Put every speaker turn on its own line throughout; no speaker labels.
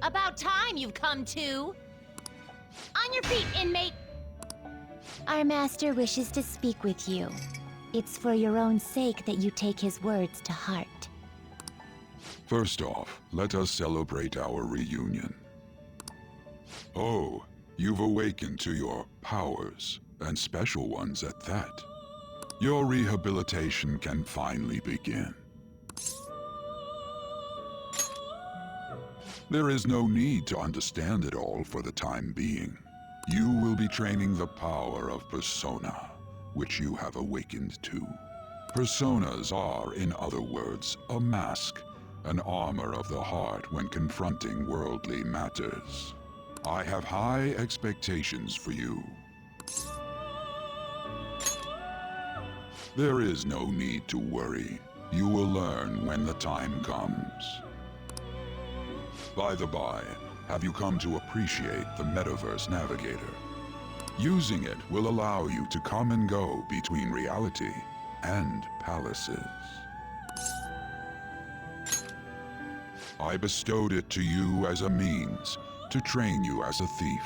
About time you've come to. On your feet, inmate!
Our master wishes to speak with you. It's for your own sake that you take his words to heart.
First off, let us celebrate our reunion. Oh, you've awakened to your powers, and special ones at that. Your rehabilitation can finally begin. There is no need to understand it all for the time being. You will be training the power of persona, which you have awakened to. Personas are, in other words, a mask, an armor of the heart when confronting worldly matters. I have high expectations for you. There is no need to worry. You will learn when the time comes. By the by, have you come to appreciate the Metaverse Navigator? Using it will allow you to come and go between reality and palaces. I bestowed it to you as a means to train you as a thief.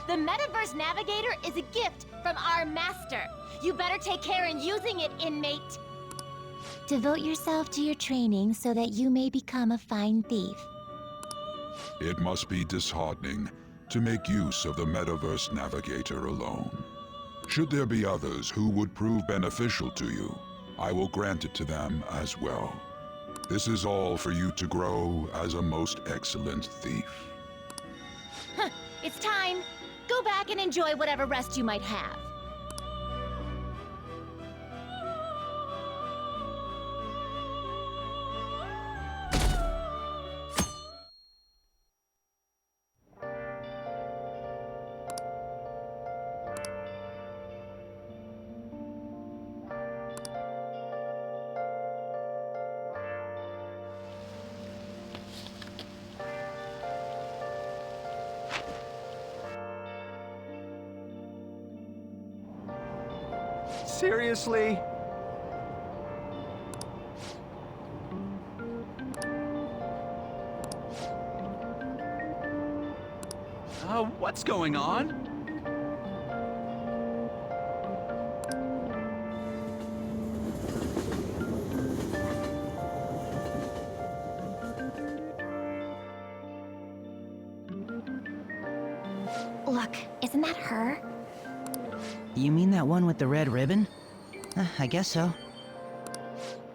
The Metaverse Navigator is a gift from our master. You better take care in using it, inmate.
Devote yourself to your training so that you may become a fine thief.
It must be disheartening to make use of the Metaverse Navigator alone. Should there be others who would prove beneficial to you, I will grant it to them as well. This is all for you to grow as a most excellent thief.
It's time. Go back and enjoy whatever rest you might have.
Seriously? What's going on?
Look, isn't that her?
You mean that one with the red ribbon? I guess so.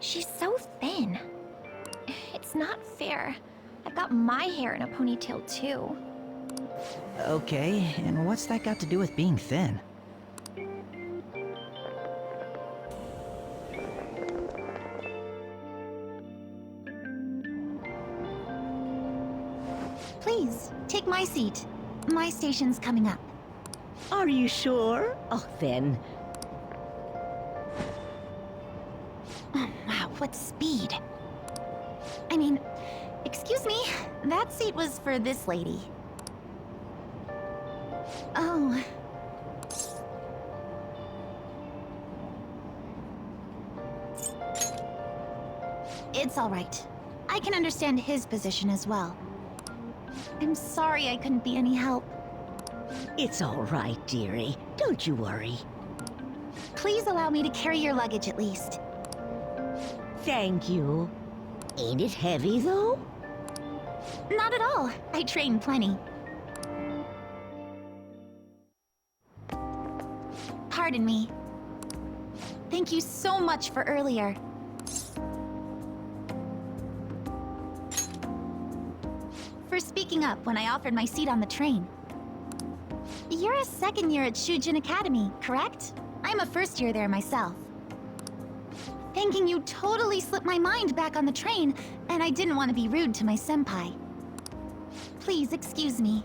She's so thin. It's not fair. I've got my hair in a ponytail too.
Okay, and what's that got to do with being thin?
Please, take my seat. My station's coming up.
Are you sure? Oh, then.
Oh, wow, what speed. I mean, excuse me, that seat was for this lady. Oh. It's all right. I can understand his position as well. I'm sorry I couldn't be any help.
It's all right, dearie. Don't you worry.
Please allow me to carry your luggage at least.
Thank you. Ain't it heavy, though?
Not at all. I train plenty. Pardon me. Thank you so much for earlier. For speaking up when I offered my seat on the train. You're a second year at Shujin Academy, correct? I'm a first year there myself. Thinking you totally slipped my mind back on the train, and I didn't want to be rude to my senpai. Please excuse me.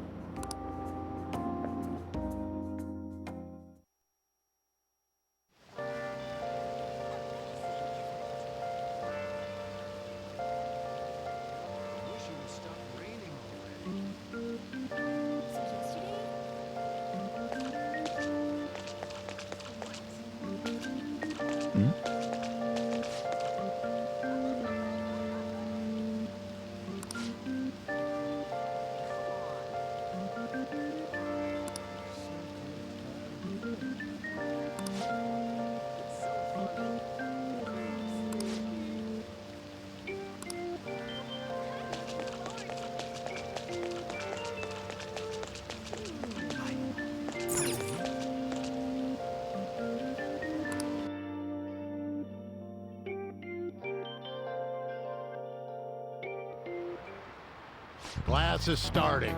Class is starting.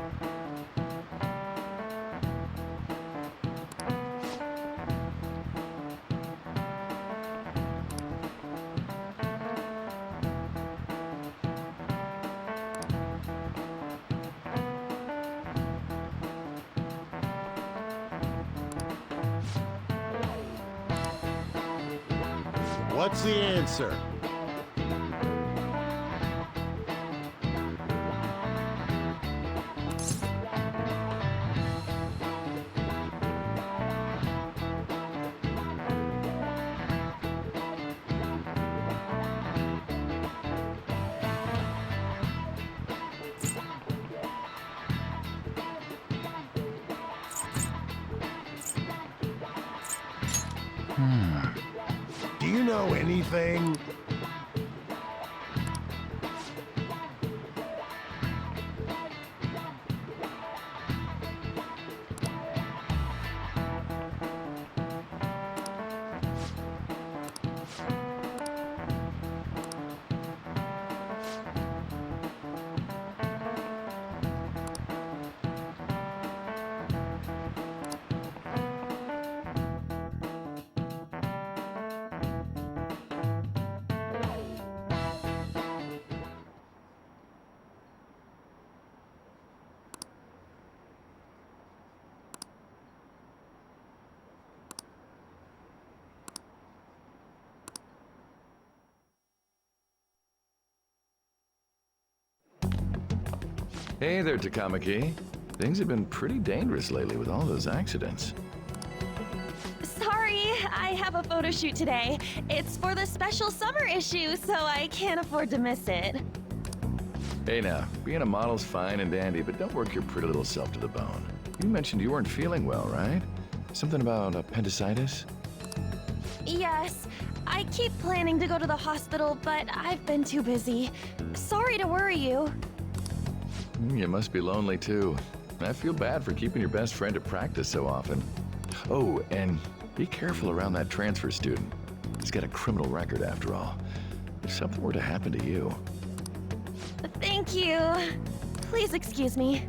What's the answer? Do you know anything?
Hey there, Takamaki. Things have been pretty dangerous lately with all those accidents.
Sorry, I have a photo shoot today. It's for the special summer issue, so I can't afford to miss it.
Hey now, being a model's fine and dandy, but don't work your pretty little self to the bone. You mentioned you weren't feeling well, right? Something about appendicitis?
Yes, I keep planning to go to the hospital, but I've been too busy. Sorry to worry you.
You must be lonely too. I feel bad for keeping your best friend at practice so often. Oh, and be careful around that transfer student. He's got a criminal record after all. If something were to happen to you.
Thank you. Please excuse me.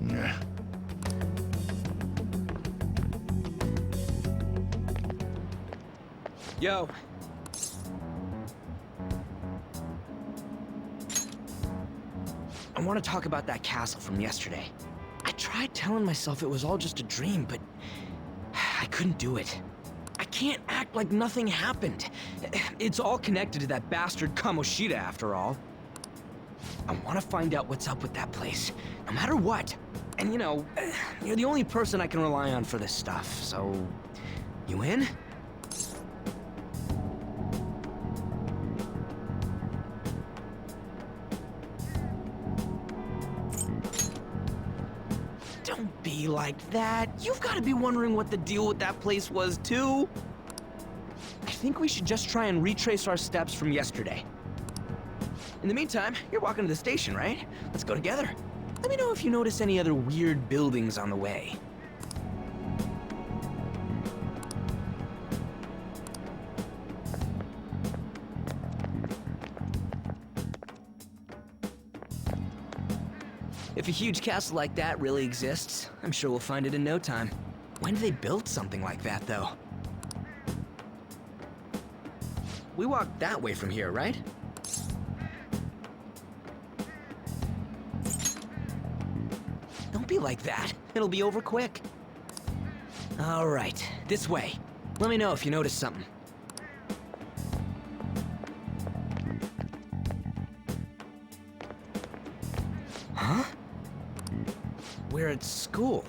Yeah.
Yo. I want to talk about that castle from yesterday. I tried telling myself it was all just a dream, but I couldn't do it. I can't act like nothing happened. It's all connected to that bastard Kamoshida, after all. I want to find out what's up with that place, no matter what. And you know, you're the only person I can rely on for this stuff, so... You in? Don't be like that. You've got to be wondering what the deal with that place was, too. I think we should just try and retrace our steps from yesterday. In the meantime, you're walking to the station, right? Let's go together. Let me know if you notice any other weird buildings on the way. If a huge castle like that really exists, I'm sure we'll find it in no time. When did they build something like that, though? We walked that way from here, right? Don't be like that. It'll be over quick. All right, this way. Let me know if you notice something. Huh? We're at school.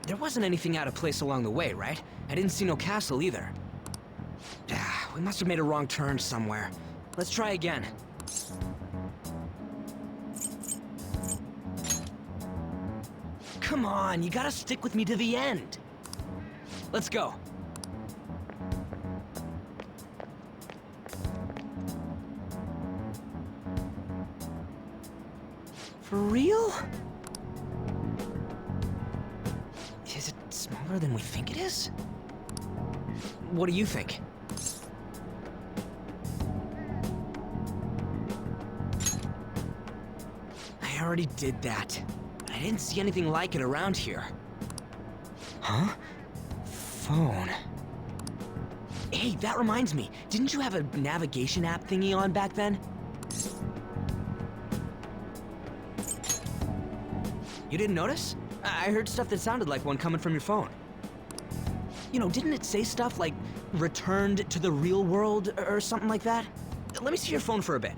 There wasn't anything out of place along the way, right? I didn't see no castle either. We must have made a wrong turn somewhere. Let's try again. Come on, you gotta stick with me to the end. Let's go. For real? Is it smaller than we think it is? What do you think? I already did that. I didn't see anything like it around here. Huh? Phone. Hey, that reminds me. Didn't you have a navigation app thingy on back then? You didn't notice? I heard stuff that sounded like one coming from your phone. You know, didn't it say stuff like returned to the real world or something like that? Let me see your phone for a bit.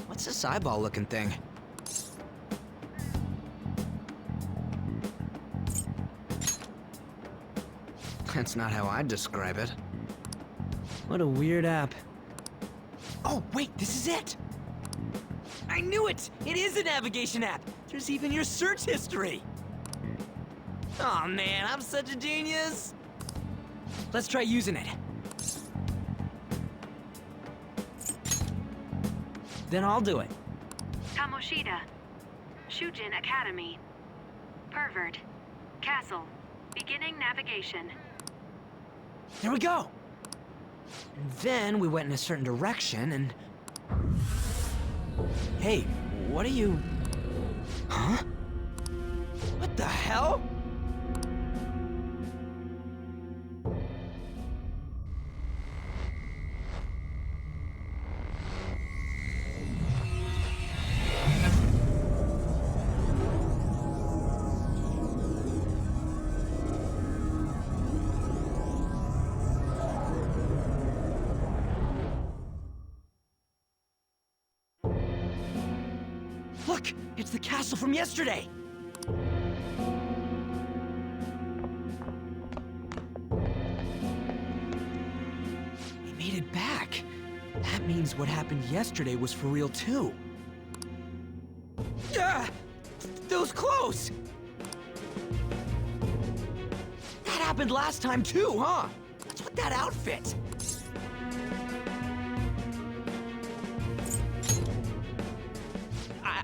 What's this eyeball-looking thing? That's not how I'd describe it. What a weird app. Oh, wait, this is it! I knew it! It is a navigation app! There's even your search history! Aw, man, I'm such a genius! Let's try using it. Then I'll do it.
Kamoshida. Shujin Academy. Pervert. Castle. Beginning navigation.
There we go! And then we went in a certain direction and... Hey, what are you... Huh? What the hell? Look! It's the castle from yesterday! We made it back. That means what happened yesterday was for real too. Ah! Those clothes! That happened last time too, huh? What's with that outfit?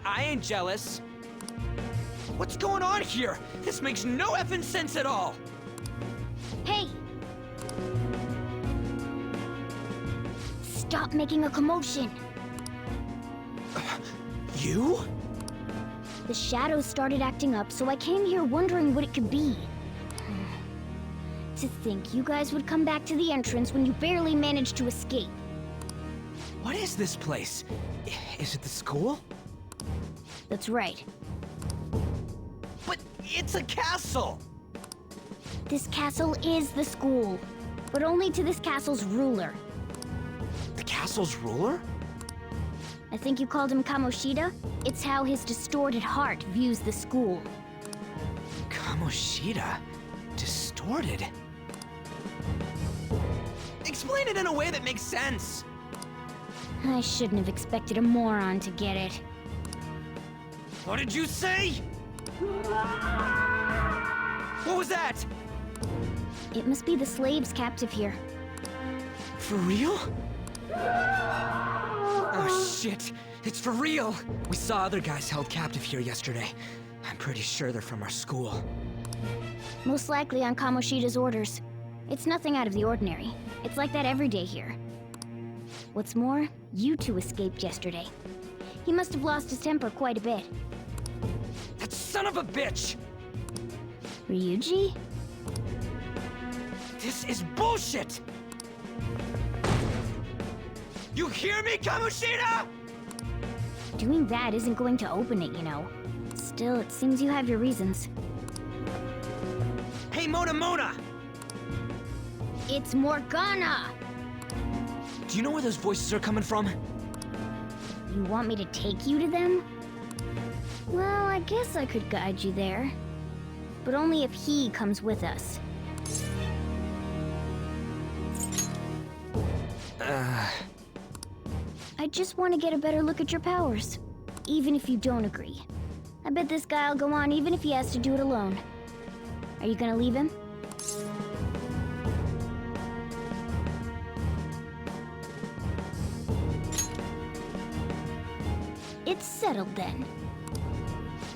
I ain't jealous. What's going on here? This makes no effing sense at all.
Hey! Stop making a commotion.
You?
The shadows started acting up, so I came here wondering what it could be. To think you guys would come back to the entrance when you barely managed to escape.
What is this place? Is it the school?
That's right.
But it's a castle!
This castle is the school, but only to this castle's ruler.
The castle's ruler?
I think you called him Kamoshida? It's how his distorted heart views the school.
Kamoshida? Distorted? Explain it in a way that makes sense!
I shouldn't have expected a moron to get it.
What did you say? What was that?
It must be the slaves captive here.
For real? Oh shit, it's for real! We saw other guys held captive here yesterday. I'm pretty sure they're from our school.
Most likely on Kamoshida's orders. It's nothing out of the ordinary. It's like that every day here. What's more, you two escaped yesterday. He must have lost his temper quite a bit.
That son of a bitch!
Ryuji?
This is bullshit! You hear me, Kamoshida?!
Doing that isn't going to open it, you know. Still, it seems you have your reasons.
Hey, Mona!
It's Morgana!
Do you know where those voices are coming from?
You want me to take you to them? Well, I guess I could guide you there. But only if he comes with us. I just want to get a better look at your powers. Even if you don't agree. I bet this guy'll go on even if he has to do it alone. Are you gonna leave him? It's settled then.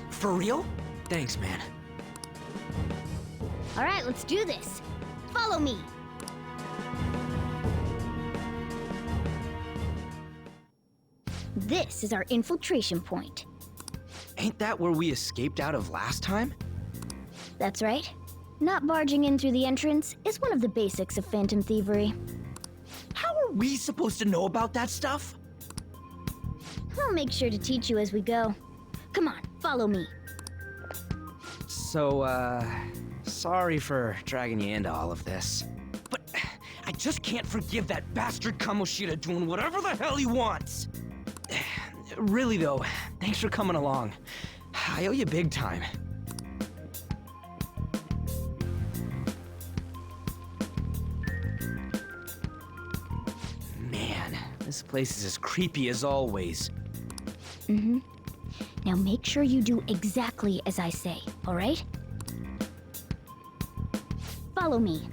For real? Thanks, man.
All right, let's do this. Follow me. This is our infiltration point.
Ain't that where we escaped out of last time?
That's right. Not barging in through the entrance is one of the basics of phantom thievery.
How are we supposed to know about that stuff?
I'll make sure to teach you as we go. Come on, follow me.
So, sorry for dragging you into all of this. But I just can't forgive that bastard Kamoshida doing whatever the hell he wants. Really though, thanks for coming along. I owe you big time. Man, this place is as creepy as always.
Mm-hmm. Now make sure you do exactly as I say, all right? Follow me.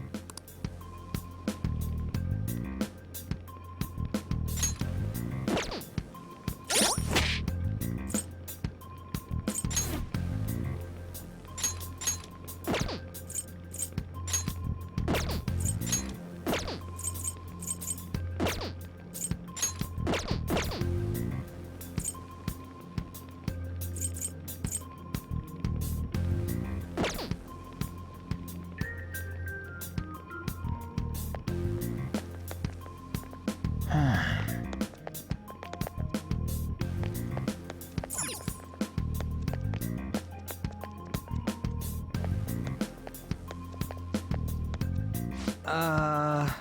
Ah!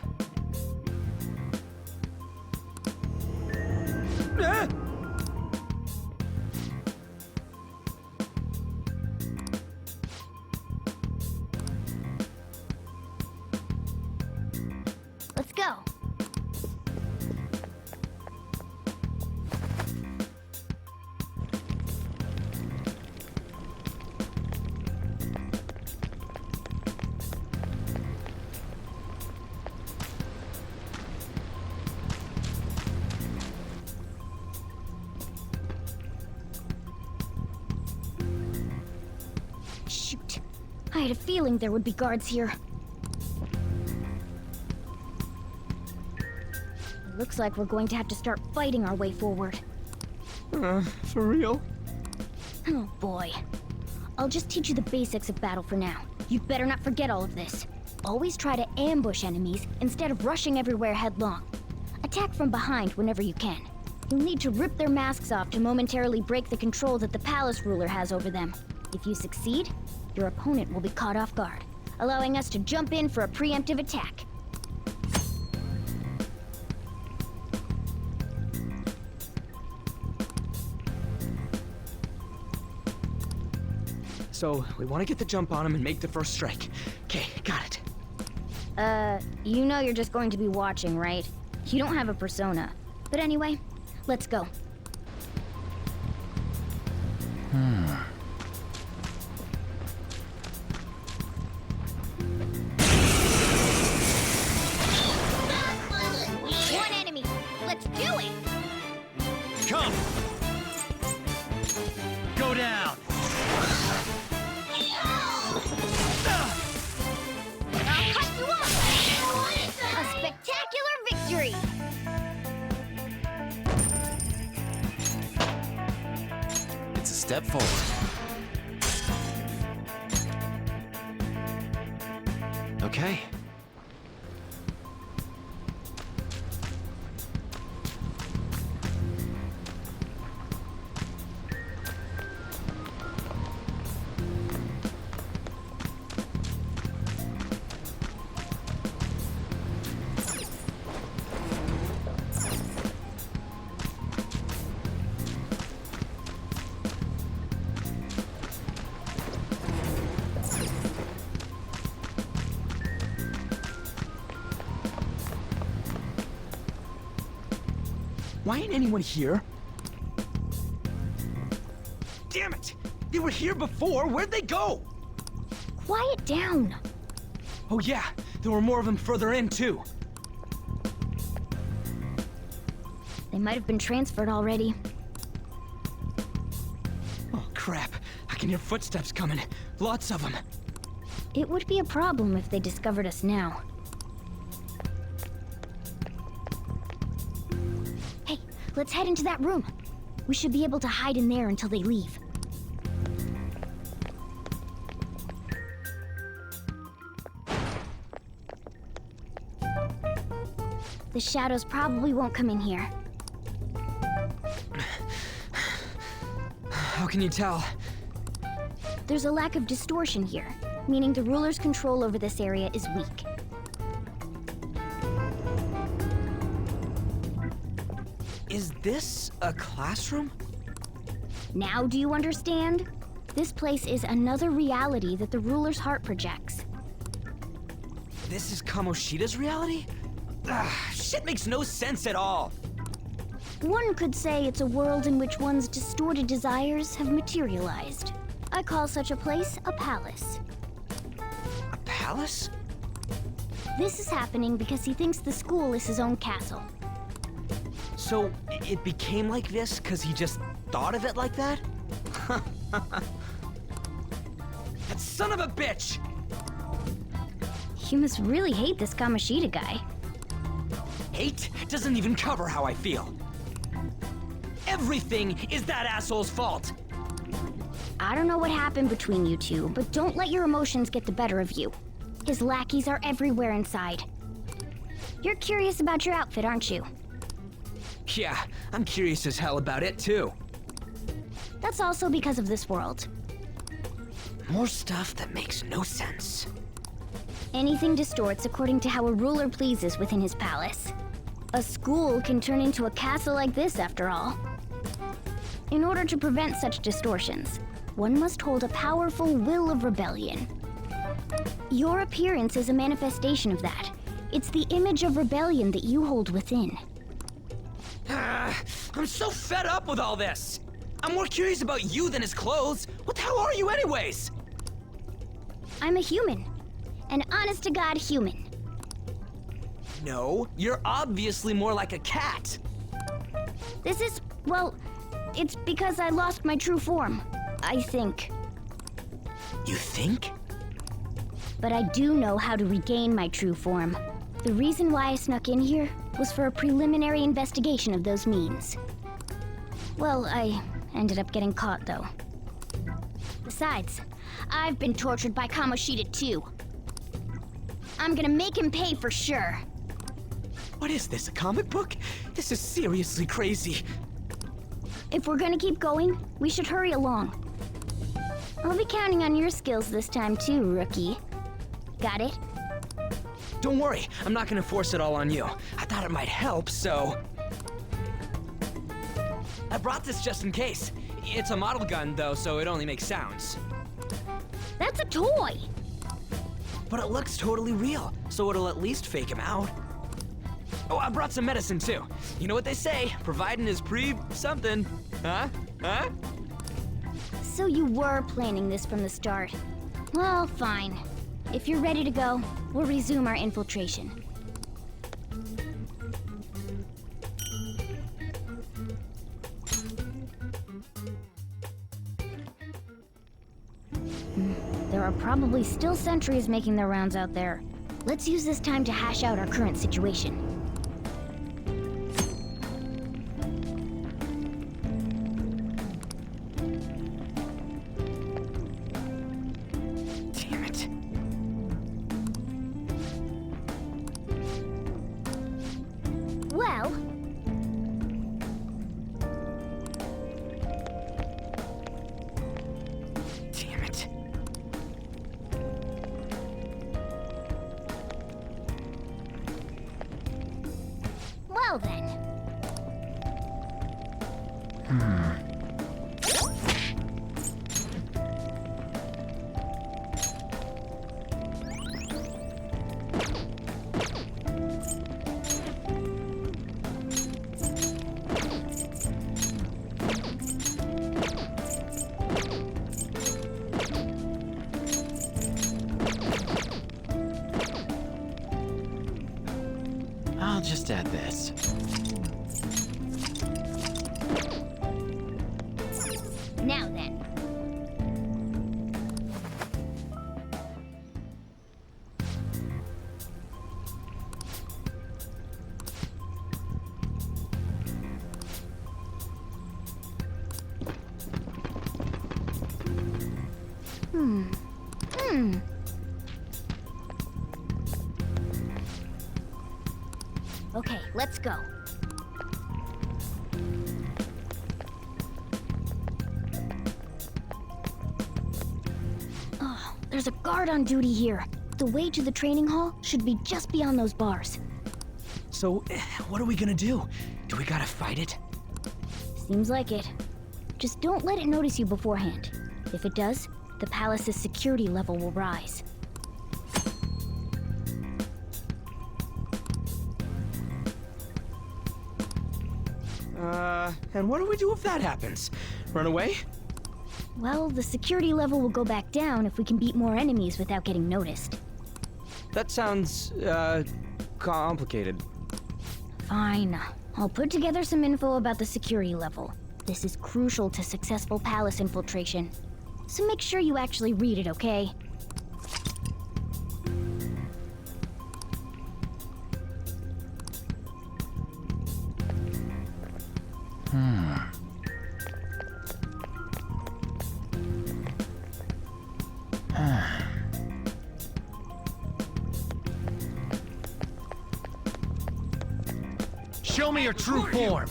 Let's go. Shoot. I had a feeling there would be guards here. Looks like we're going to have to start fighting our way forward.
For real?
Oh boy. I'll just teach you the basics of battle for now. You'd better not forget all of this. Always try to ambush enemies instead of rushing everywhere headlong. Attack from behind whenever you can. You'll need to rip their masks off to momentarily break the control that the palace ruler has over them. If you succeed, your opponent will be caught off guard, allowing us to jump in for a preemptive attack.
So, we want to get the jump on him and make the first strike. Okay, got it.
You know you're just going to be watching, right? You don't have a persona. But anyway, let's go. One enemy. Let's do it!
Come! Go down!
I'll cut you off! A spectacular victory!
It's a step forward. Okay.
Why ain't anyone here? Damn it! They were here before! Where'd they go?
Quiet down!
Oh yeah, there were more of them further in, too.
They might have been transferred already.
Oh crap, I can hear footsteps coming. Lots of them.
It would be a problem if they discovered us now. Hey, Let's head into that room. We should be able to hide in there until they leave. The shadows probably won't come in here.
How can you tell?
There's a lack of distortion here, meaning the ruler's control over this area is weak.
Is this a classroom?
Now do you understand? This place is another reality that the ruler's heart projects.
This is Kamoshida's reality? Shit makes no sense at all.
One could say it's a world in which one's distorted desires have materialized. I call such a place a palace.
A palace?
This is happening because he thinks the school is his own castle.
So, it became like this because he just thought of it like that? That son of a bitch!
You must really hate this Kamoshida guy.
Hate doesn't even cover how I feel. Everything is that asshole's fault!
I don't know what happened between you two, but don't let your emotions get the better of you. His lackeys are everywhere inside. You're curious about your outfit, aren't you?
Yeah, I'm curious as hell about it too.
That's also because of this world.
More stuff that makes no sense.
Anything distorts according to how a ruler pleases within his palace. A school can turn into a castle like this, after all. In order to prevent such distortions, one must hold a powerful will of rebellion. Your appearance is a manifestation of that. It's the image of rebellion that you hold within.
I'm so fed up with all this! I'm more curious about you than his clothes. What the hell are you anyways?
I'm a human. An honest-to-God human.
No, you're obviously more like a cat.
This is, well, it's because I lost my true form, I think.
You think?
But I do know how to regain my true form. The reason why I snuck in here was for a preliminary investigation of those means. Well, I ended up getting caught, though. Besides, I've been tortured by Kamoshida too. I'm gonna make him pay for sure.
What is this, a comic book? This is seriously crazy.
If we're gonna keep going, we should hurry along. I'll be counting on your skills this time too, rookie. Got it?
Don't worry, I'm not gonna force it all on you. I thought it might help, so... I brought this just in case. It's a model gun, though, so it only makes sounds.
That's a toy!
But it looks totally real, so it'll at least fake him out. Oh, I brought some medicine, too. You know what they say, providing is something. Huh? Huh?
So you were planning this from the start. Well, fine. If you're ready to go, we'll resume our infiltration. There are probably still sentries making their rounds out there. Let's use this time to hash out our current situation.
Damn it.
Well...
Damn it.
Well then.
I'll just add this.
Now then. Okay, let's go. Oh, there's a guard on duty here. The way to the training hall should be just beyond those bars.
So, what are we gonna do? Do we gotta fight it?
Seems like it. Just don't let it notice you beforehand. If it does, the palace's security level will rise.
And what do we do if that happens? Run away?
Well, the security level will go back down if we can beat more enemies without getting noticed.
That sounds, complicated.
Fine. I'll put together some info about the security level. This is crucial to successful palace infiltration. So make sure you actually read it, okay?
Show me your true form!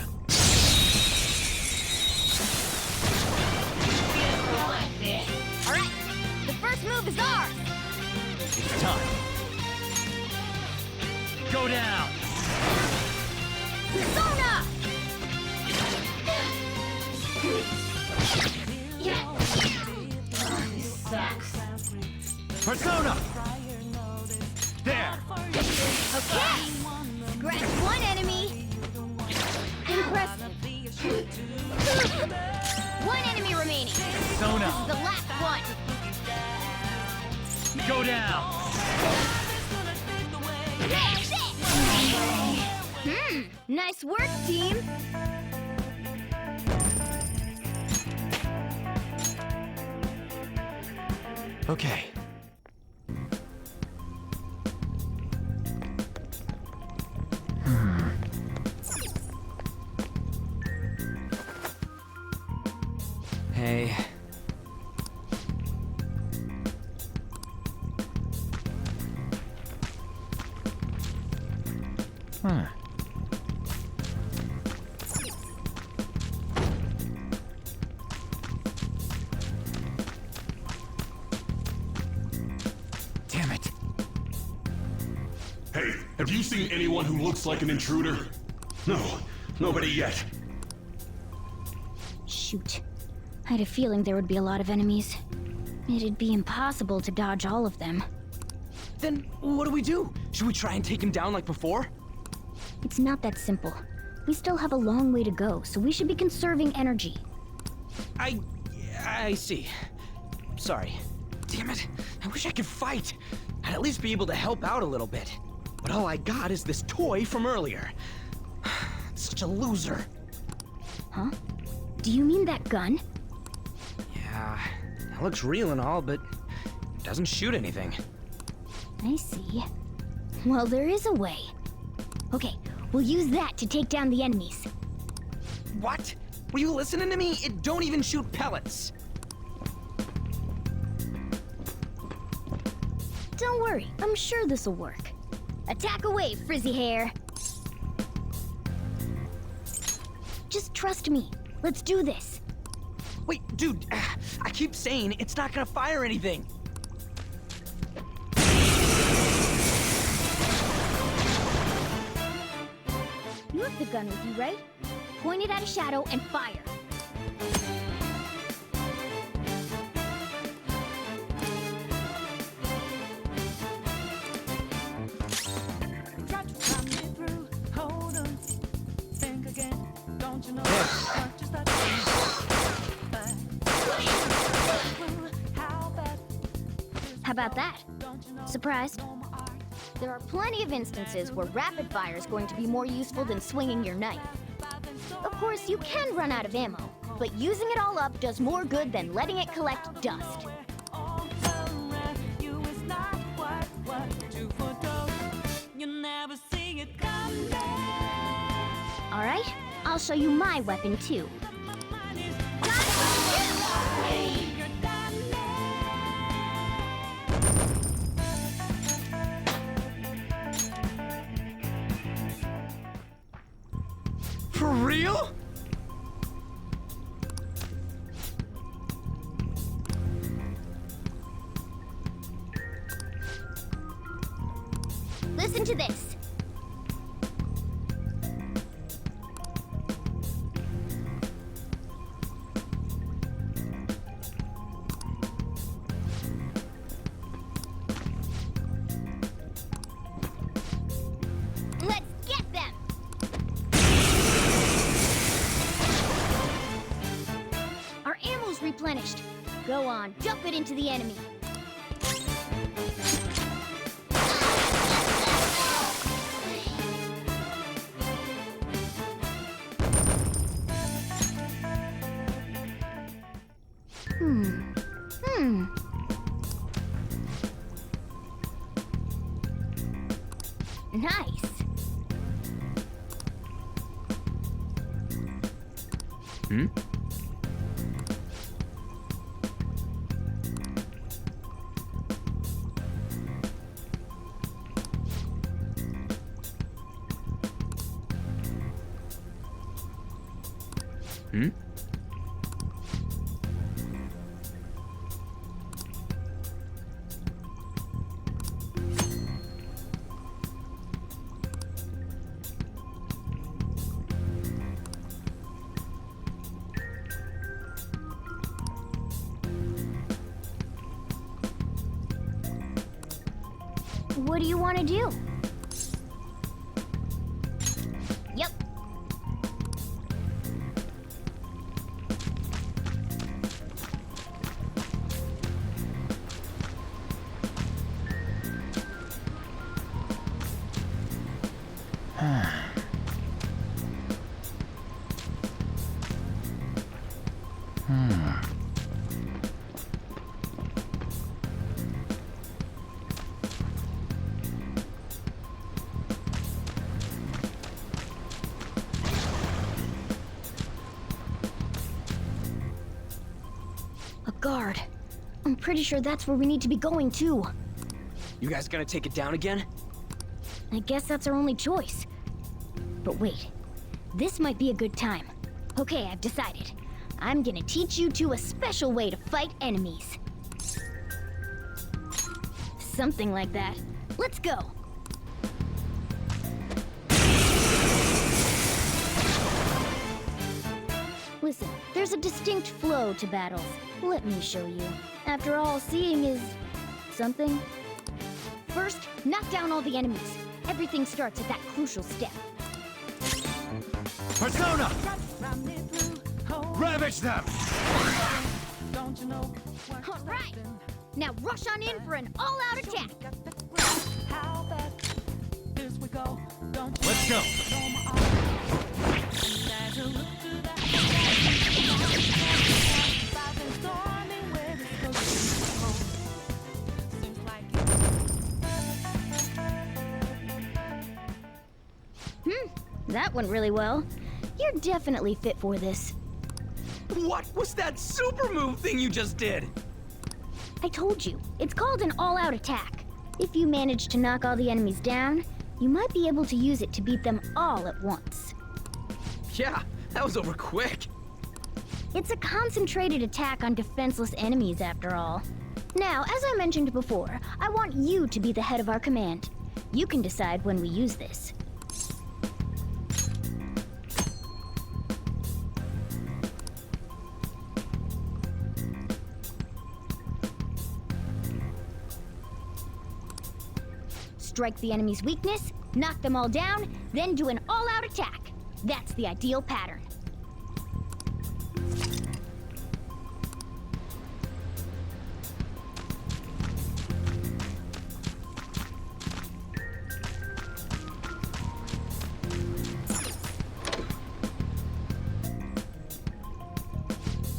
Alright, the first move is ours!
It's time. Go down!
Persona!
Persona! There!
Okay! Scratch one enemy! Impressive! One enemy remaining!
Persona!
This is the last one!
Go down!
That's it!
Nice work, team!
Okay.
Hey.
Huh. Damn it.
Hey, have you seen anyone who looks like an intruder? No, nobody yet.
Shoot. I had a feeling there would be a lot of enemies. It'd be impossible to dodge all of them.
Then what do we do? Should we try and take him down like before?
It's not that simple. We still have a long way to go, so we should be conserving energy.
I see. Sorry. Damn it. I wish I could fight. I'd at least be able to help out a little bit. But all I got is this toy from earlier. Such a loser.
Huh? Do you mean that gun?
Yeah, it looks real and all, but it doesn't shoot anything.
I see. Well, there is a way. Okay, we'll use that to take down the enemies.
What? Were you listening to me? It don't even shoot pellets.
Don't worry, I'm sure this'll work. Attack away, frizzy hair! Just trust me. Let's do this.
Wait, dude, I keep saying it's not gonna fire anything.
You have the gun with you, right? Point it at a shadow and fire. How about that? Surprised? There are plenty of instances where rapid fire is going to be more useful than swinging your knife. Of course, you can run out of ammo, but using it all up does more good than letting it collect dust. All right, I'll show you my weapon too.
For real?
Listen to this. Let's get them! Our ammo's replenished. Go on, dump it into the enemy. Nice.
Hmm? Hmm?
What do you want to do? Yep. A guard. I'm pretty sure that's where we need to be going to.
You guys gonna take it down again?
I guess that's our only choice. But wait, this might be a good time. Okay, I've decided. I'm gonna teach you two a special way to fight enemies. Something like that. Let's go. Listen, there's a distinct flow to battles. Let me show you. After all, seeing is... something. First, knock down all the enemies. Everything starts at that crucial step.
Persona! Ravage them!
All right! Now rush on in for an all-out attack!
Let's go!
That went really well. You're definitely fit for this.
What was that super move thing you just did?
I told you, it's called an all-out attack. If you manage to knock all the enemies down, you might be able to use it to beat them all at once.
Yeah, that was over quick.
It's a concentrated attack on defenseless enemies, after all. Now, as I mentioned before, I want you to be the head of our command. You can decide when we use this. Strike the enemy's weakness, knock them all down, then do an all-out attack. That's the ideal pattern.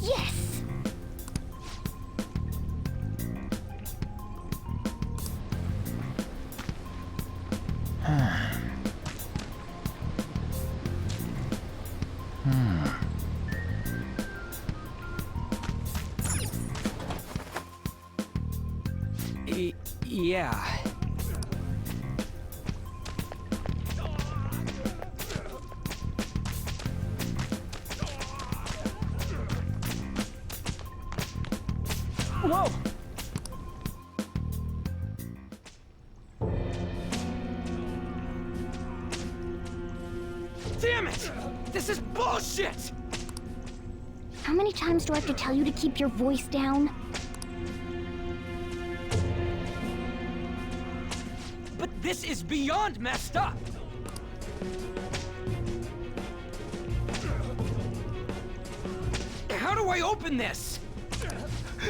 Yes!
Yeah. Whoa! Damn it! This is bullshit!
How many times do I have to tell you to keep your voice down?
But this is beyond messed up! How do I open this?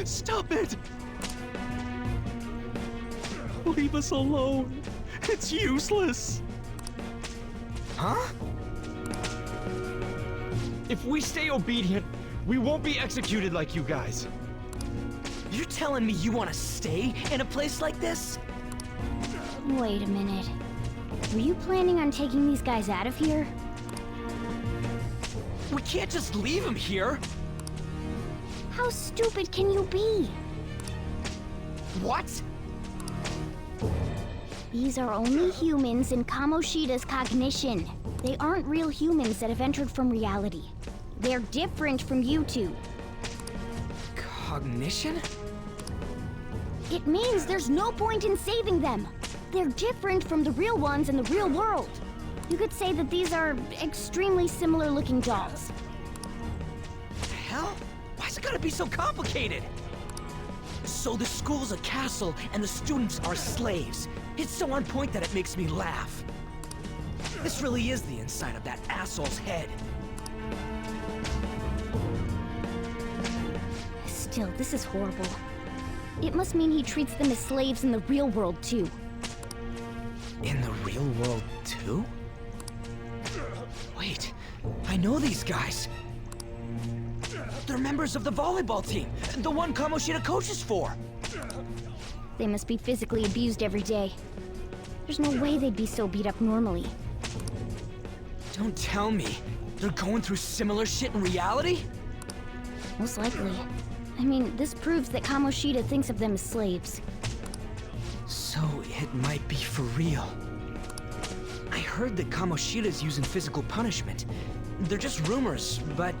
Stop it! Leave us alone. It's useless.
Huh?
If we stay obedient, we won't be executed like you guys.
You're telling me you want to stay in a place like this?
Wait a minute. Were you planning on taking these guys out of here?
We can't just leave him here!
How stupid can you be?
What?
These are only humans in Kamoshida's cognition. They aren't real humans that have entered from reality. They're different from you two.
Cognition?
It means there's no point in saving them. They're different from the real ones in the real world. You could say that these are extremely similar looking dolls.
The hell? Why's it gotta be so complicated? So the school's a castle and the students are slaves. It's so on point that it makes me laugh. This really is the inside of that asshole's head.
Still, this is horrible. It must mean he treats them as slaves in the real world, too.
In the real world, too? Wait, I know these guys. They're members of the volleyball team, the one Kamoshida coaches for.
They must be physically abused every day. There's no way they'd be so beat up normally.
Don't tell me they're going through similar shit in reality?
Most likely. I mean, this proves that Kamoshida thinks of them as slaves.
So it might be for real. I heard that Kamoshida's using physical punishment. They're just rumors, but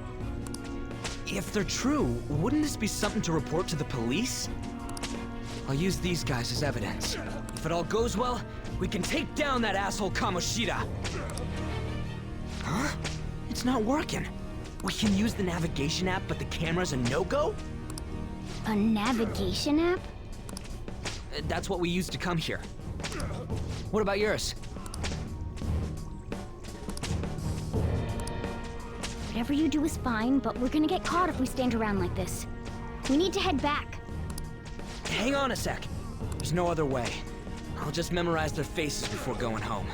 if they're true, wouldn't this be something to report to the police? I'll use these guys as evidence. If it all goes well, we can take down that asshole Kamoshida. Huh? It's not working. We can use the navigation app, but the camera's a no-go?
A navigation app?
That's what we used to come here. What about yours?
Whatever you do is fine, but we're gonna get caught if we stand around like this. We need to head back.
Hang on a sec. There's no other way. I'll just memorize their faces before going home.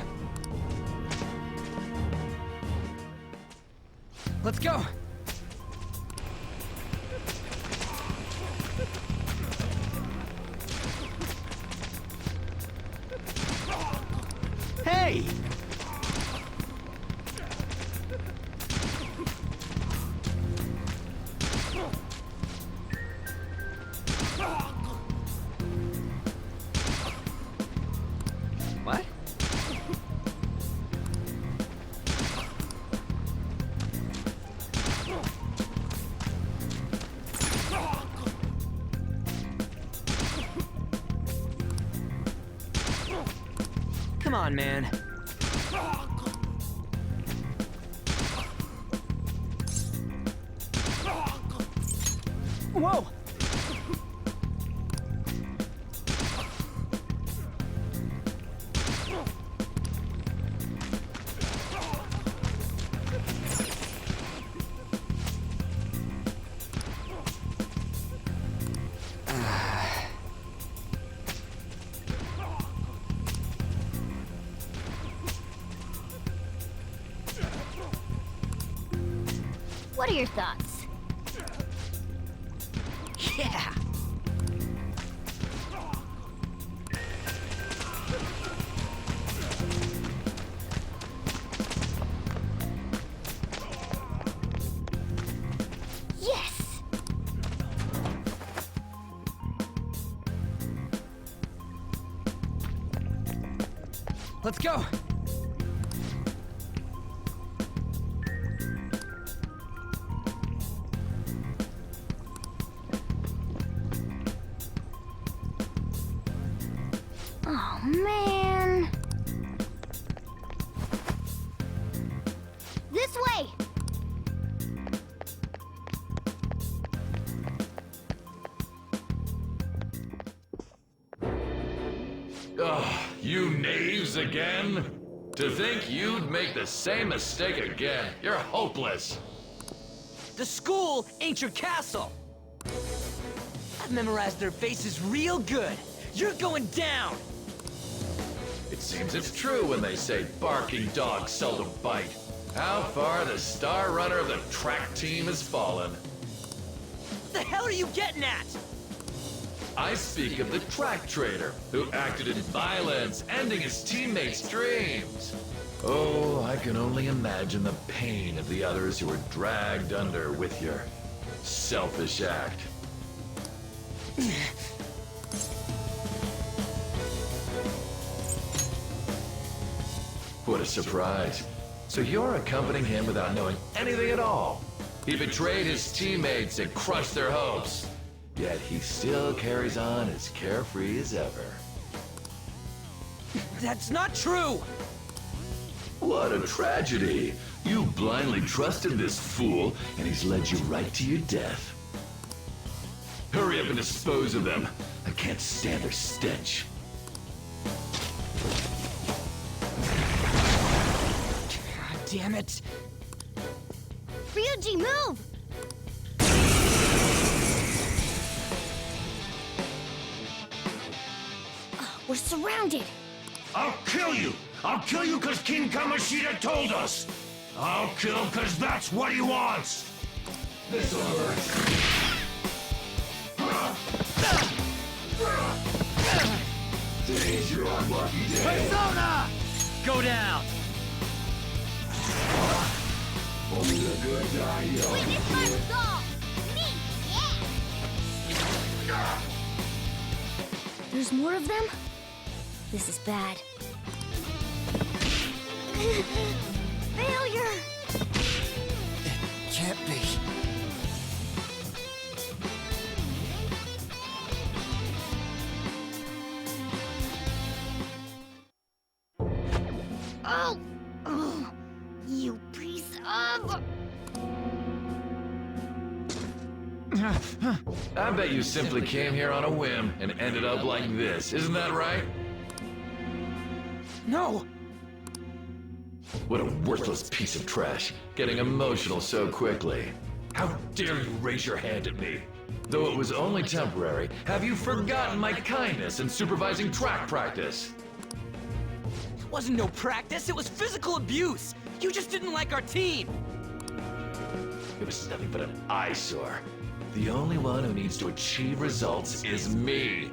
Let's go!
Hey!
What? Come on, man. Whoa!
What are your thoughts?
Yeah!
Yes!
Let's go!
lose again? To think you'd make the same mistake again. You're hopeless.
The school ain't your castle. I've memorized their faces real good. You're going down.
It seems it's true when they say barking dogs seldom bite. How far the star runner of the track team has fallen.
What the hell are you getting at?
I speak of the track traitor, who acted in violence, ending his teammates' dreams. Oh, I can only imagine the pain of the others who were dragged under with your selfish act. What a surprise. So you're accompanying him without knowing anything at all. He betrayed his teammates and crushed their hopes. Yet he still carries on as carefree as ever.
That's not true!
What a tragedy. You blindly trusted this fool, and he's led you right to your death. Hurry up and dispose of them. I can't stand their stench.
God damn it!
Ryuji, move! We're surrounded!
I'll kill you! I'll kill you because King Kamoshida told us! I'll kill because that's what he wants!
This'll hurt. Today's your unlucky day.
Persona! Go down!
Only the good die young.
Witness my resolve! Me! Yeah! There's more of them? This is bad. Failure!
It can't be.
Oh! Oh! You piece of...
I bet you simply came here on a whim and ended up like this, isn't that right?
No!
What a worthless piece of trash, getting emotional so quickly. How dare you raise your hand at me? Though it was only temporary, have you forgotten my kindness in supervising track practice?
It wasn't no practice, it was physical abuse! You just didn't like our team!
It was nothing but an eyesore. The only one who needs to achieve results is me.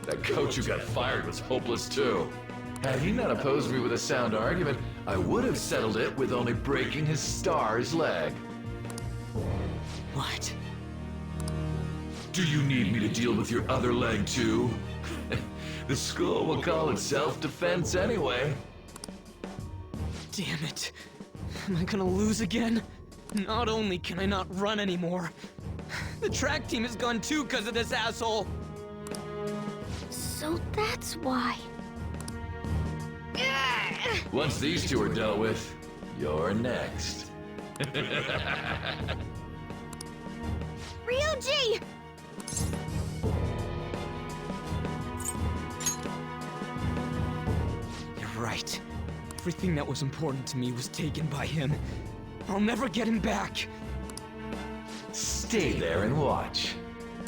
That coach who got fired was hopeless too. Had he not opposed me with a sound argument, I would have settled it with only breaking his star's leg.
What?
Do you need me to deal with your other leg too? The school will call it self-defense anyway.
Damn it. Am I gonna lose again? Not only can I not run anymore, the track team is gone too because of this asshole.
So that's why.
Once these two are dealt with, you're next.
Ryuji!
You're right. Everything that was important to me was taken by him. I'll never get him back.
Stay there and watch.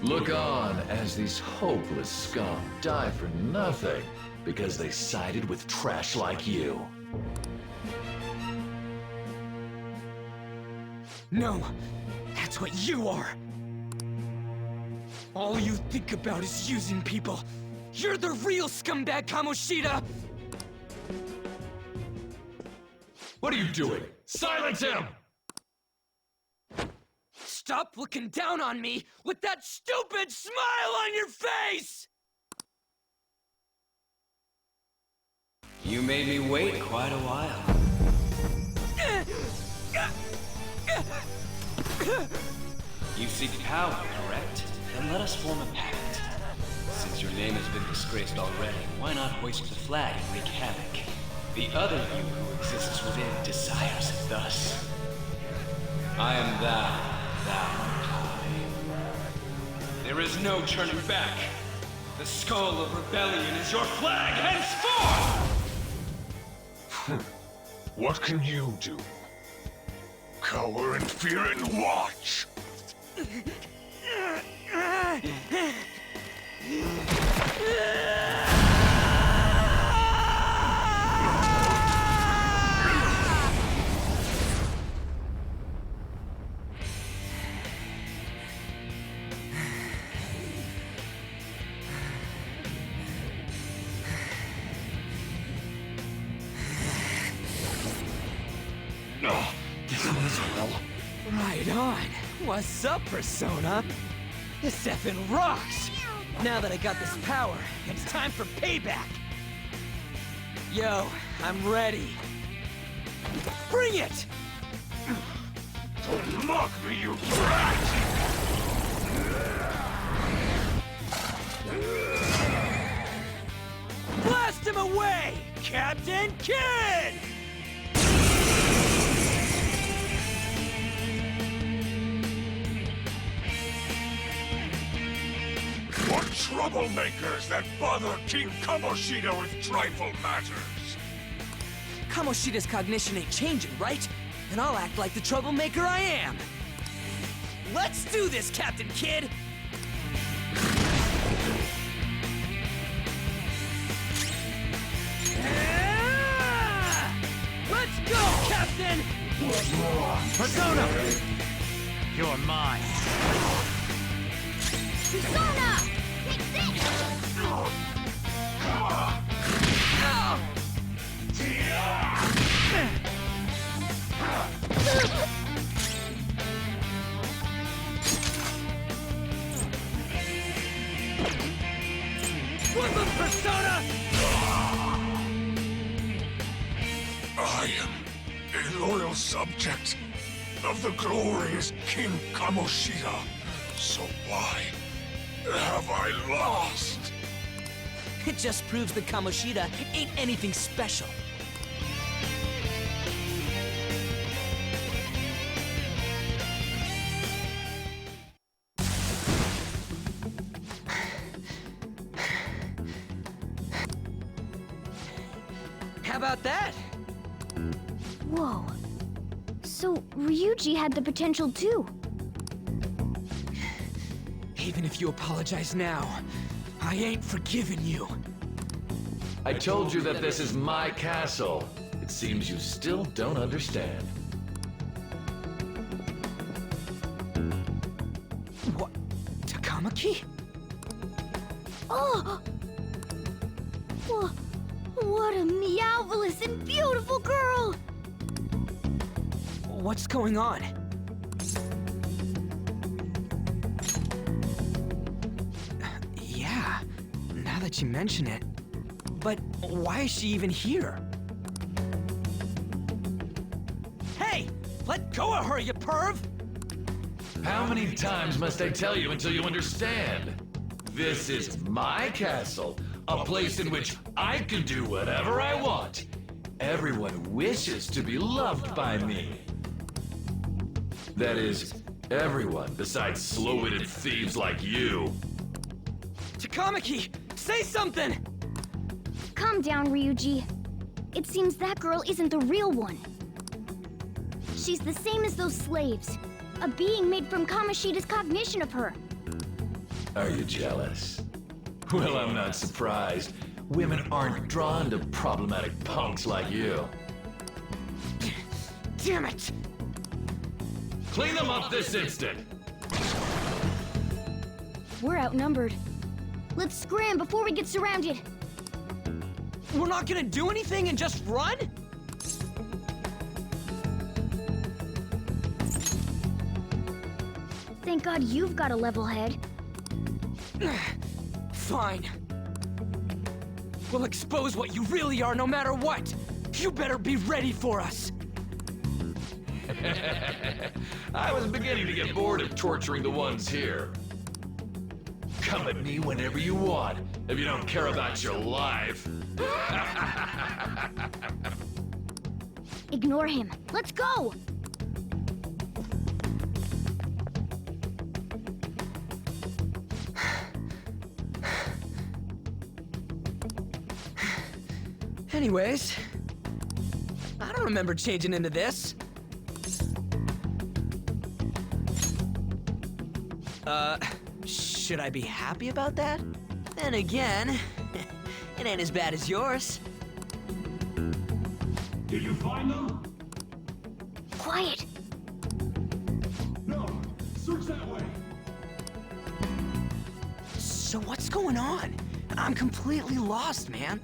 Look on as these hopeless scum die for nothing because they sided with trash like you.
No, that's what you are. All you think about is using people. You're the real scumbag, Kamoshida!
What are you doing? Silence him!
Stop looking down on me with that stupid smile on your face!
You made me wait quite a while. You seek power, correct? Then let us form a pact. Since your name has been disgraced already, why not hoist the flag and wreak havoc? The other you who exists within desires it thus. I am thou, thou art I. There is no turning back. The skull of rebellion is your flag henceforth!
What can you do? Cower in fear and watch!
Right on. What's up, Persona? This effing rocks! Now that I got this power, it's time for payback! Yo, I'm ready. Bring it!
Don't mock me, you brat!
Blast him away, Captain Kid!
What troublemakers that bother King Kamoshida with trifle matters?
Kamoshida's cognition ain't changing, right? And I'll act like the troublemaker I am. Let's do this, Captain Kid! Let's go, Captain!
Persona! You're mine.
Persona! Take this!
Flip him, Persona!
I am a loyal subject of the glorious King Kamoshida. So why have I lost?
It just proves that Kamoshida ain't anything special. How about that?
Whoa. So, Ryuji had the potential too.
Even if you apologize now, I ain't forgiving you.
I told you that this is my castle. It seems you still don't understand.
What? Takamaki?
Oh! What a meowvelous and beautiful girl!
What's going on? Yeah, now that you mention it. But why is she even here? Hey! Let go of her, you perv!
How many times must I tell you until you understand? This is my castle, a place in which I can do whatever I want. Everyone wishes to be loved by me. That is, everyone besides slow-witted thieves like you.
Takamaki, say something!
Calm down, Ryuji. It seems that girl isn't the real one. She's the same as those slaves. A being made from Kamoshida's cognition of her.
Are you jealous? Well, I'm not surprised. Women aren't drawn to problematic punks like you.
Damn it!
Clean them up this instant!
We're outnumbered. Let's scram before we get surrounded.
We're not gonna do anything and just run?
Thank God you've got a level head.
Fine. We'll expose what you really are no matter what. You better be ready for us.
I was beginning to get bored of torturing the ones here. Come at me whenever you want, if you don't care about your life.
Ignore him. Let's go!
Anyways, remember changing into this. Should I be happy about that? Then again, it ain't as bad as yours.
Did you find them?
Quiet!
No. Search that way.
So what's going on? I'm completely lost, man.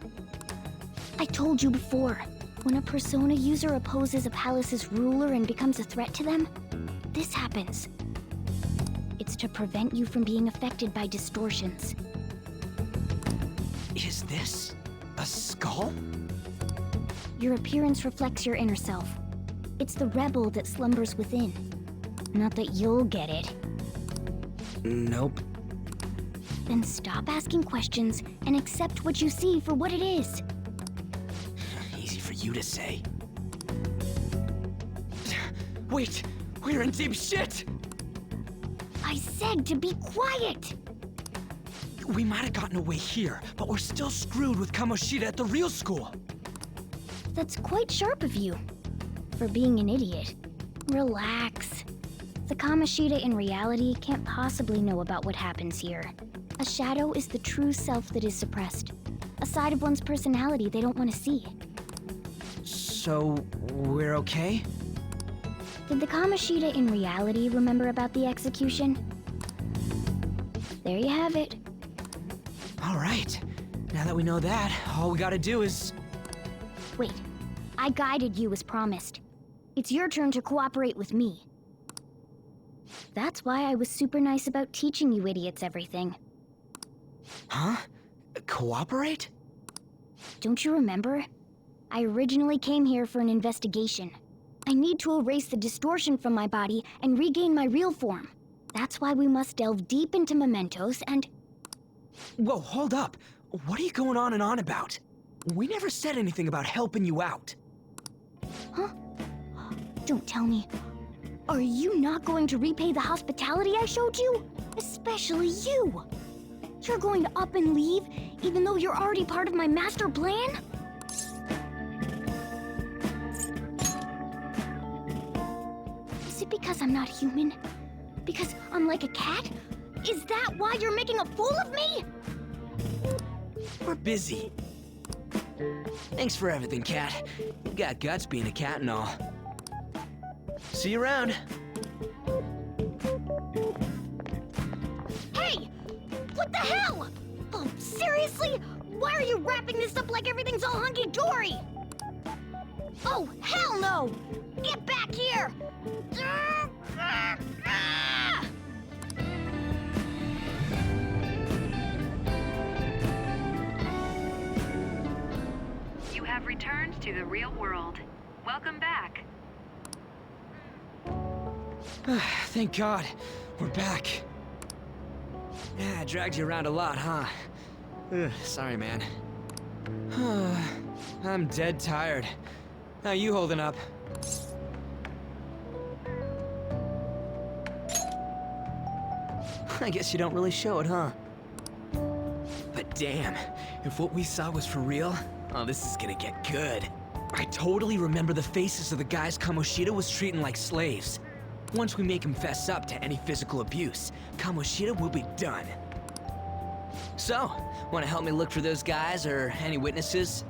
I told you before, when a Persona user opposes a palace's ruler and becomes a threat to them, this happens. It's to prevent you from being affected by distortions.
Is this a skull?
Your appearance reflects your inner self. It's the rebel that slumbers within. Not that you'll get it.
Nope.
Then stop asking questions and accept what you see for what it is.
Easy for you to say. Wait, we're in deep shit!
I said to be quiet!
We might have gotten away here, but we're still screwed with Kamoshida at the real school.
That's quite sharp of you. For being an idiot. Relax. The Kamoshida in reality can't possibly know about what happens here. A shadow is the true self that is suppressed. A side of one's personality they don't want to see.
So, we're okay?
Did the Kamoshida in reality remember about the execution? There you have it.
All right. Now that we know that, all we gotta do is...
Wait. I guided you as promised. It's your turn to cooperate with me. That's why I was super nice about teaching you idiots everything.
Huh? Cooperate?
Don't you remember? I originally came here for an investigation. I need to erase the distortion from my body and regain my real form. That's why we must delve deep into mementos and...
Whoa, hold up. What are you going on and on about? We never said anything about helping you out.
Huh? Don't tell me. Are you not going to repay the hospitality I showed you? Especially you! You're going to up and leave, even though you're already part of my master plan? Is it because I'm not human? Because I'm like a cat? Is that why you're making a fool of me?
We're busy. Thanks for everything, Cat. You got guts being a cat and all. See you around.
Hey! What the hell? Oh, seriously? Why are you wrapping this up like everything's all hunky-dory? Oh, hell no! Get back here!
You have returned to the real world. Welcome back.
Thank God. We're back. Yeah, I dragged you around a lot, huh? Sorry, man. I'm dead tired. How you holding up? I guess you don't really show it, huh? But damn, if what we saw was for real, oh, this is gonna get good. I totally remember the faces of the guys Kamoshida was treating like slaves. Once we make him fess up to any physical abuse, Kamoshida will be done. So, wanna help me look for those guys or any witnesses?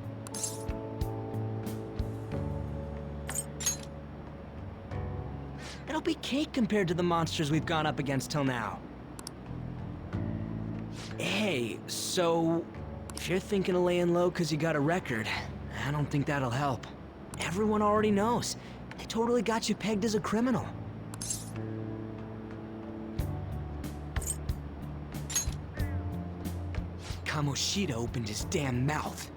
It'll be cake compared to the monsters we've gone up against till now. Hey, so if you're thinking of laying low because you got a record, I don't think that'll help. Everyone already knows. They totally got you pegged as a criminal. Kamoshida opened his damn mouth.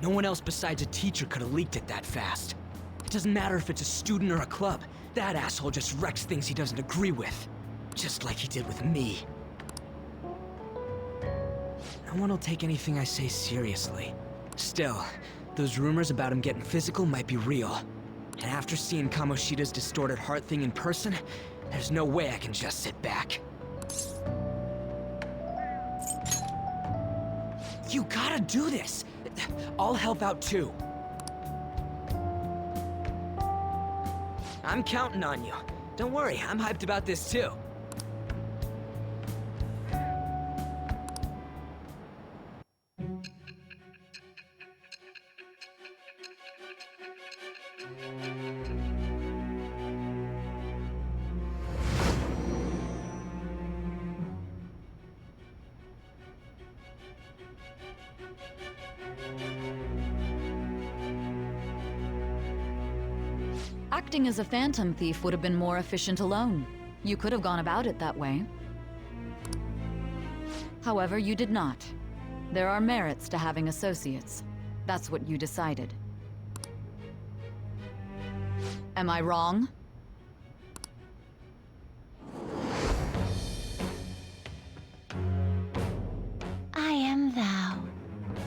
No one else besides a teacher could have leaked it that fast. It doesn't matter if it's a student or a club. That asshole just wrecks things he doesn't agree with. Just like he did with me. No one will take anything I say seriously. Still, those rumors about him getting physical might be real. And after seeing Kamoshida's distorted heart thing in person, there's no way I can just sit back. You gotta do this. I'll help out too. I'm counting on you. Don't worry, I'm hyped about this too.
Acting as a phantom thief would have been more efficient alone. You could have gone about it that way. However, you did not. There are merits to having associates. That's what you decided. Am I wrong?
I am thou.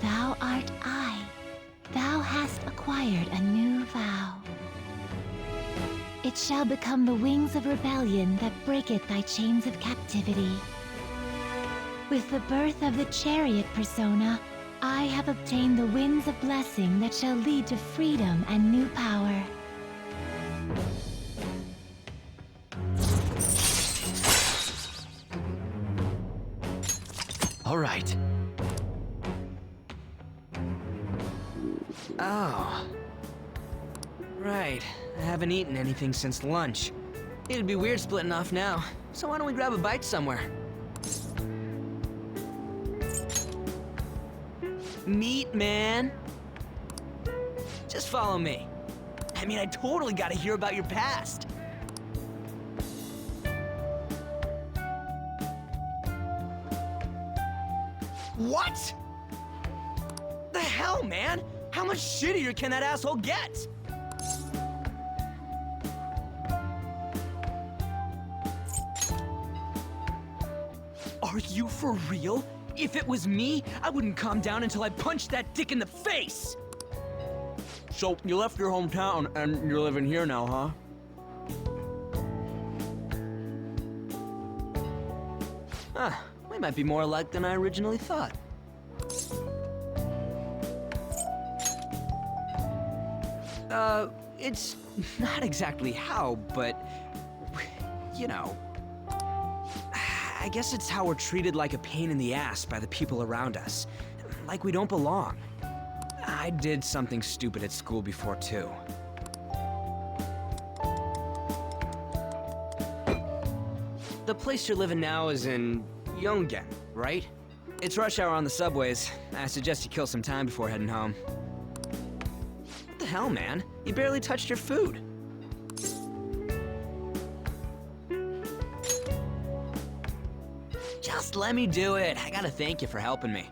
Thou art I. Thou hast acquired a new vow. It shall become the wings of rebellion that breaketh thy chains of captivity. With the birth of the chariot persona, I have obtained the winds of blessing that shall lead to freedom and new power.
All right. Oh. Right. I haven't eaten anything since lunch. It'd be weird splitting off now, so why don't we grab a bite somewhere? Meat, man. Just follow me. I mean, I totally gotta hear about your past. What? The hell, man? How much shittier can that asshole get? Are you for real? If it was me, I wouldn't calm down until I punched that dick in the face! So, you left your hometown and you're living here now, huh? Huh, we might be more alike than I originally thought. It's not exactly how, but, you know. I guess it's how we're treated like a pain in the ass by the people around us. Like we don't belong. I did something stupid at school before, too. The place you're living now is in Yongen, right? It's rush hour on the subways. I suggest you kill some time before heading home. What the hell, man? You barely touched your food. Just let me do it. I gotta thank you for helping me.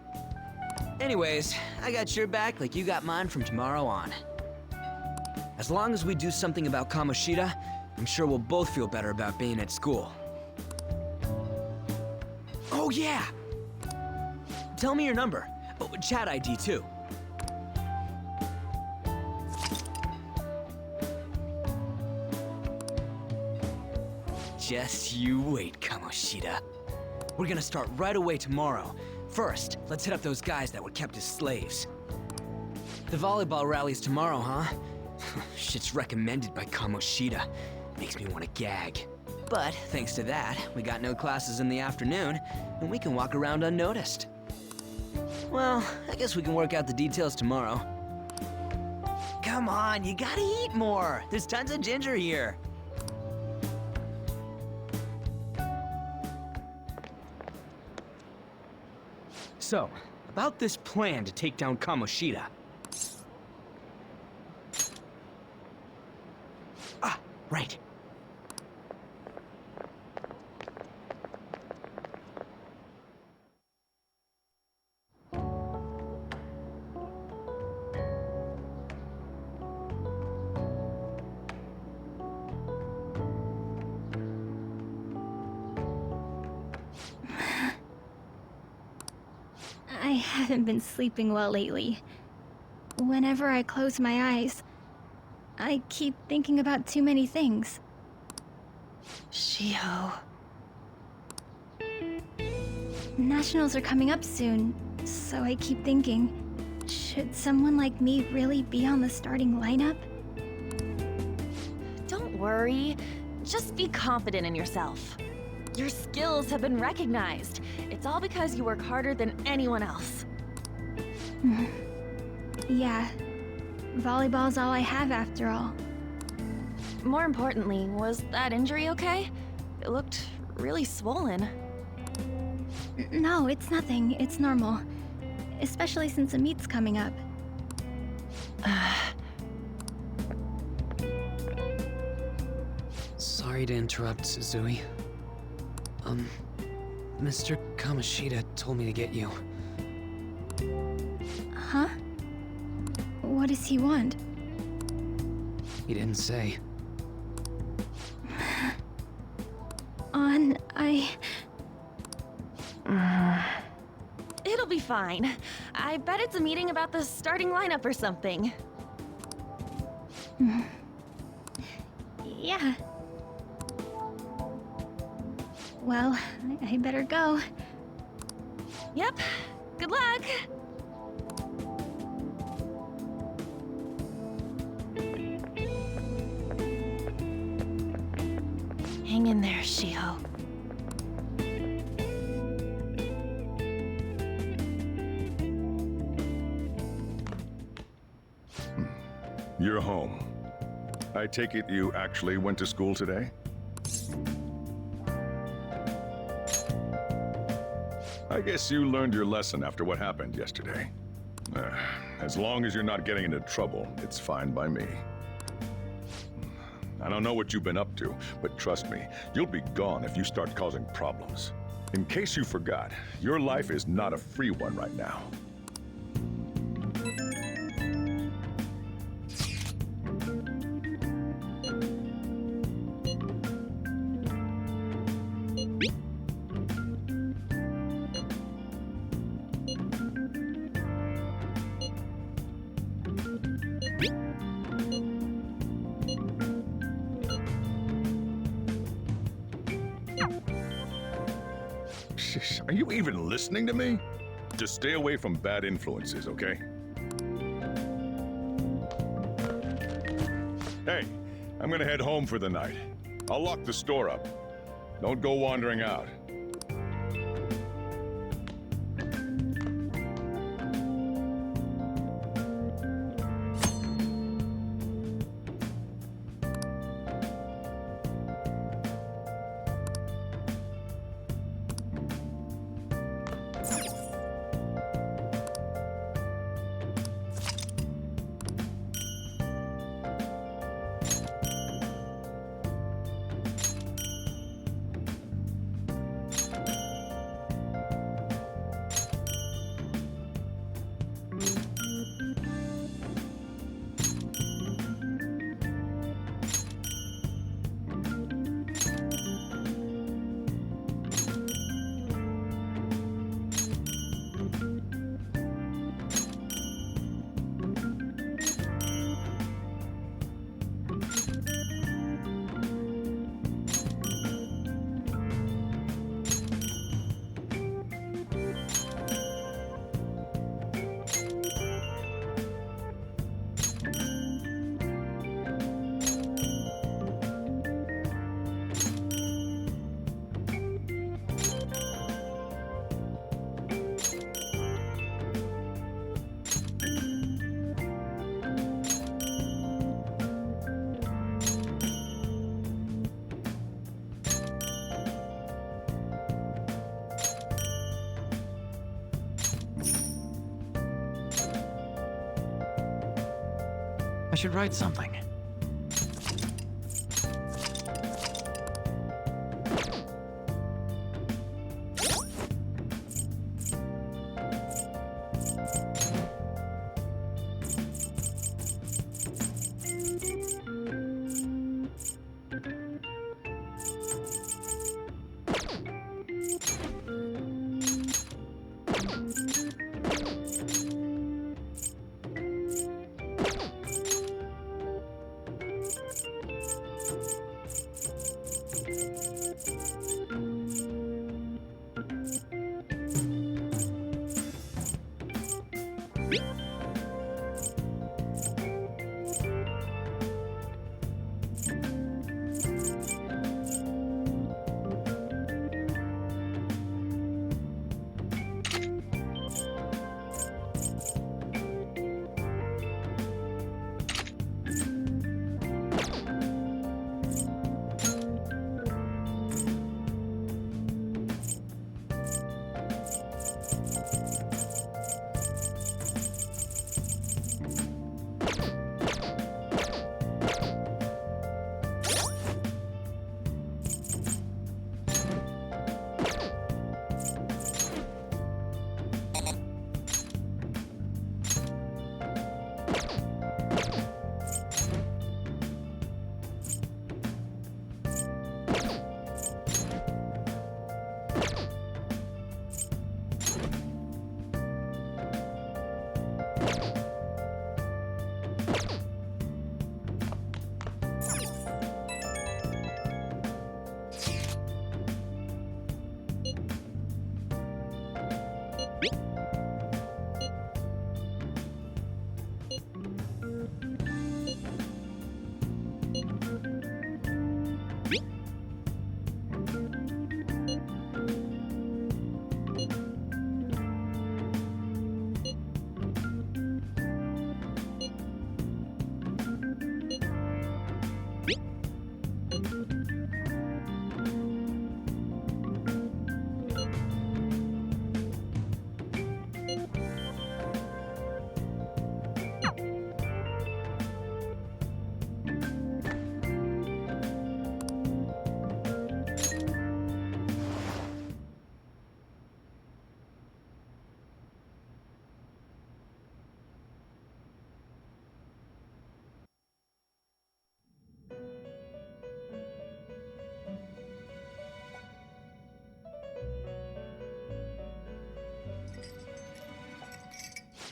Anyways, I got your back like you got mine from tomorrow on. As long as we do something about Kamoshida, I'm sure we'll both feel better about being at school. Oh yeah! Tell me your number. Oh, chat ID too. Just you wait, Kamoshida. We're gonna start right away tomorrow. First, let's hit up those guys that were kept as slaves. The volleyball rally's tomorrow, huh? Shit's recommended by Kamoshida. Makes me want to gag. But thanks to that, we got no classes in the afternoon, and we can walk around unnoticed. Well, I guess we can work out the details tomorrow. Come on, you gotta eat more. There's tons of ginger here. So, about this plan to take down Kamoshida. Ah, right.
I haven't been sleeping well lately. Whenever I close my eyes, I keep thinking about too many things. Shiho. Nationals are coming up soon.
So I keep thinking, should someone like me really be on the starting lineup?
Don't worry. Just be confident in yourself. Your skills have been recognized. It's all because you work harder than anyone else.
Yeah. Volleyball's all I have after all.
More importantly, was that injury okay? It looked really swollen.
No, it's nothing. It's normal. Especially since a meet's coming up.
Sorry to interrupt, Suzui. Mr. Kamoshida told me to get you.
Huh? What does he want?
He didn't say.
It'll be fine. I bet it's a meeting about the starting lineup or something.
Yeah. Well, I better go.
Yep. Good luck! Hang in there, Shiho.
You're home. I take it you actually went to school today? I guess you learned your lesson after what happened yesterday. As long as you're not getting into trouble, it's fine by me. I don't know what you've been up to, but trust me, you'll be gone if you start causing problems. In case you forgot, your life is not a free one right now. Are you even listening to me? Just stay away from bad influences, okay? Hey, I'm gonna head home for the night. I'll lock the store up. Don't go wandering out.
I should write something.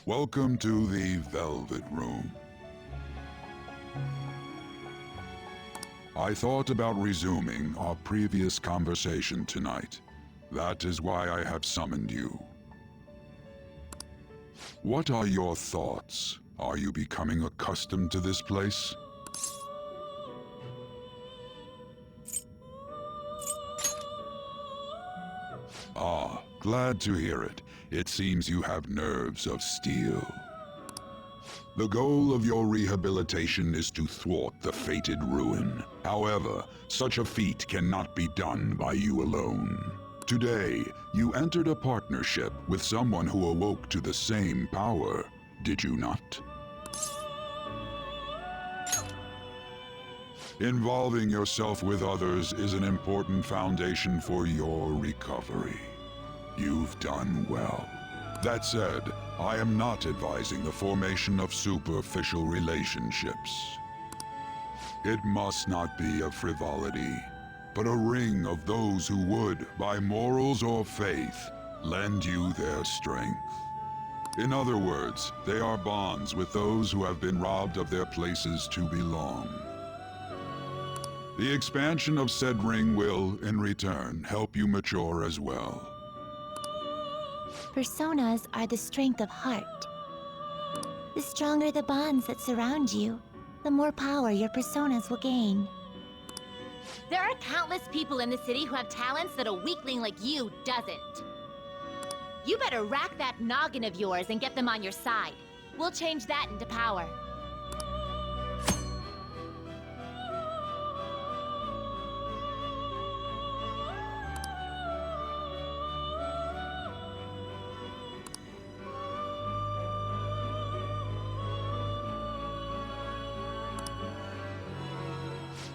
Welcome to the Velvet Room. I thought about resuming our previous conversation tonight. That is why I have summoned you. What are your thoughts? Are you becoming accustomed to this place? Ah, glad to hear it. It seems you have nerves of steel. The goal of your rehabilitation is to thwart the fated ruin. However, such a feat cannot be done by you alone. Today, you entered a partnership with someone who awoke to the same power, did you not? Involving yourself with others is an important foundation for your recovery. You've done well. That said, I am not advising the formation of superficial relationships. It must not be a frivolity, but a ring of those who would, by morals or faith, lend you their strength. In other words, they are bonds with those who have been robbed of their places to belong. The expansion of said ring will, in return, help you mature as well.
Personas are the strength of heart. The stronger the bonds that surround you, the more power your personas will gain.
There are countless people in the city who have talents that a weakling like you doesn't. You better rack that noggin of yours and get them on your side. We'll change that into power.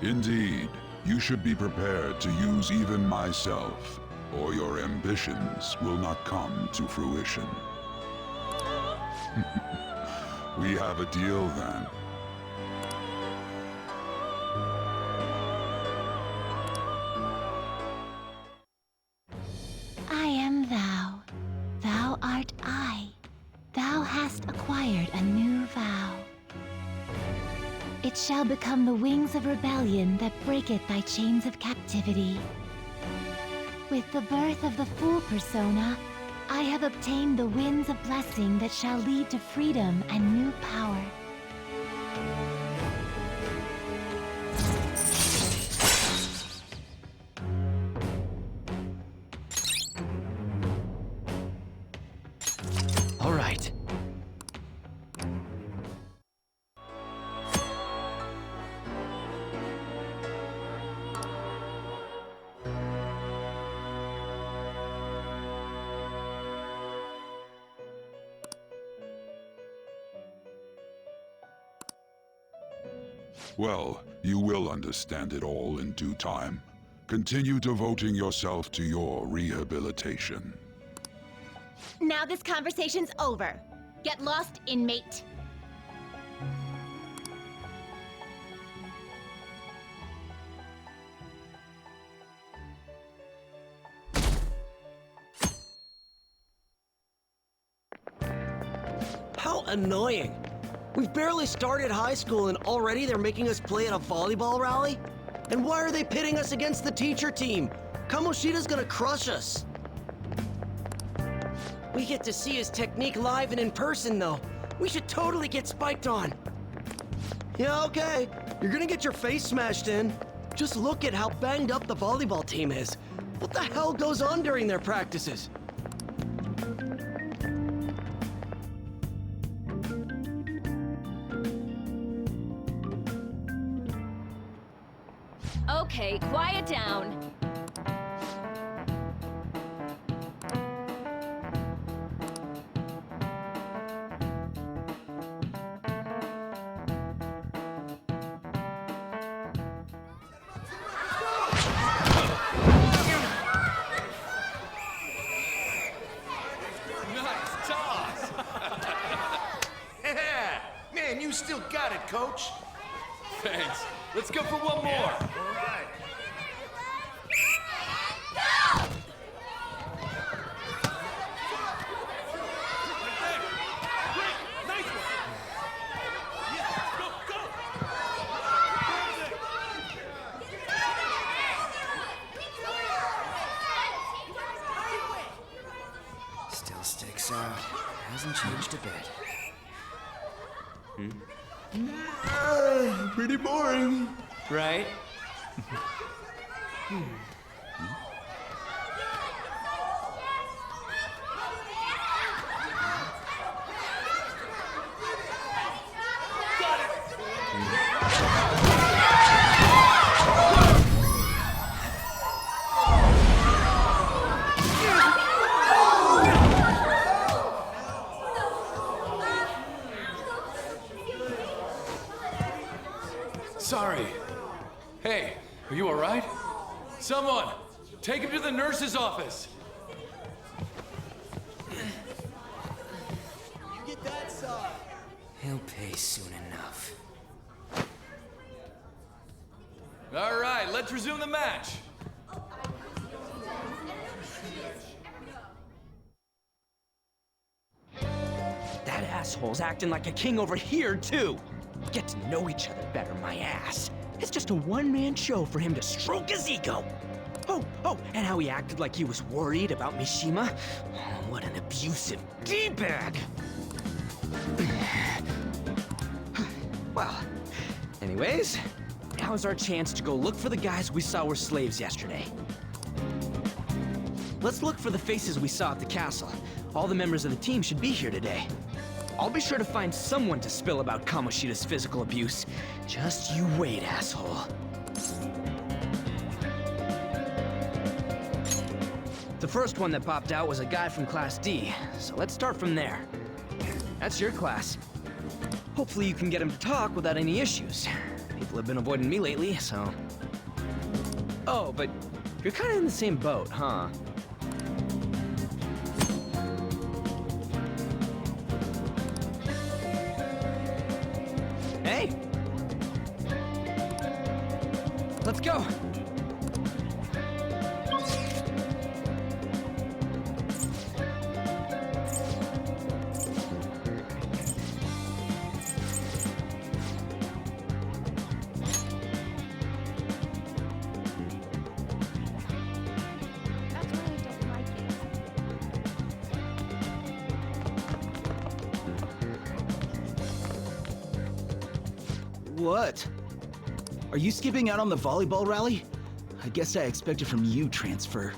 Indeed, you should be prepared to use even myself, or your ambitions will not come to fruition. We have a deal then.
I am thou. Thou art I. Thou hast acquired a new vow. It shall become the wings of rebellion that breaketh thy chains of captivity. With the birth of the Fool persona, I have obtained the winds of blessing that shall lead to freedom and new power.
All right.
Well, you will understand it all in due time. Continue devoting yourself to your rehabilitation.
Now this conversation's over. Get lost, inmate.
How annoying! We've barely started high school and already they're making us play at a volleyball rally? And why are they pitting us against the teacher team? Kamoshida's gonna crush us! We get to see his technique live and in person, though. We should totally get spiked on. Yeah, okay. You're gonna get your face smashed in. Just look at how banged up the volleyball team is. What the hell goes on during their practices?
Okay, quiet down.
Nice toss! Yeah! Man, you still got it, coach.
Thanks. Let's go for one more.
All right.
Still sticks out. Hasn't changed a bit.
Pretty boring.
Right?
Sorry. Hey, are you alright? Someone, take him to the nurse's office.
He'll pay soon enough.
Alright, let's resume the match.
That asshole's acting like a king over here, too. Get to know each other better, my ass. It's just a one-man show for him to stroke his ego. Oh, and how he acted like he was worried about Mishima. Oh, what an abusive D-bag. Well, anyways, now's our chance to go look for the guys we saw were slaves yesterday. Let's look for the faces we saw at the castle. All the members of the team should be here today. I'll be sure to find someone to spill about Kamoshida's physical abuse. Just you wait, asshole. The first one that popped out was a guy from Class D, so let's start from there. That's your class. Hopefully you can get him to talk without any issues. People have been avoiding me lately, so... Oh, but you're kind of in the same boat, huh? Hey! Let's go!
What? Are you skipping out on the volleyball rally? I guess I expected from you, Transfer.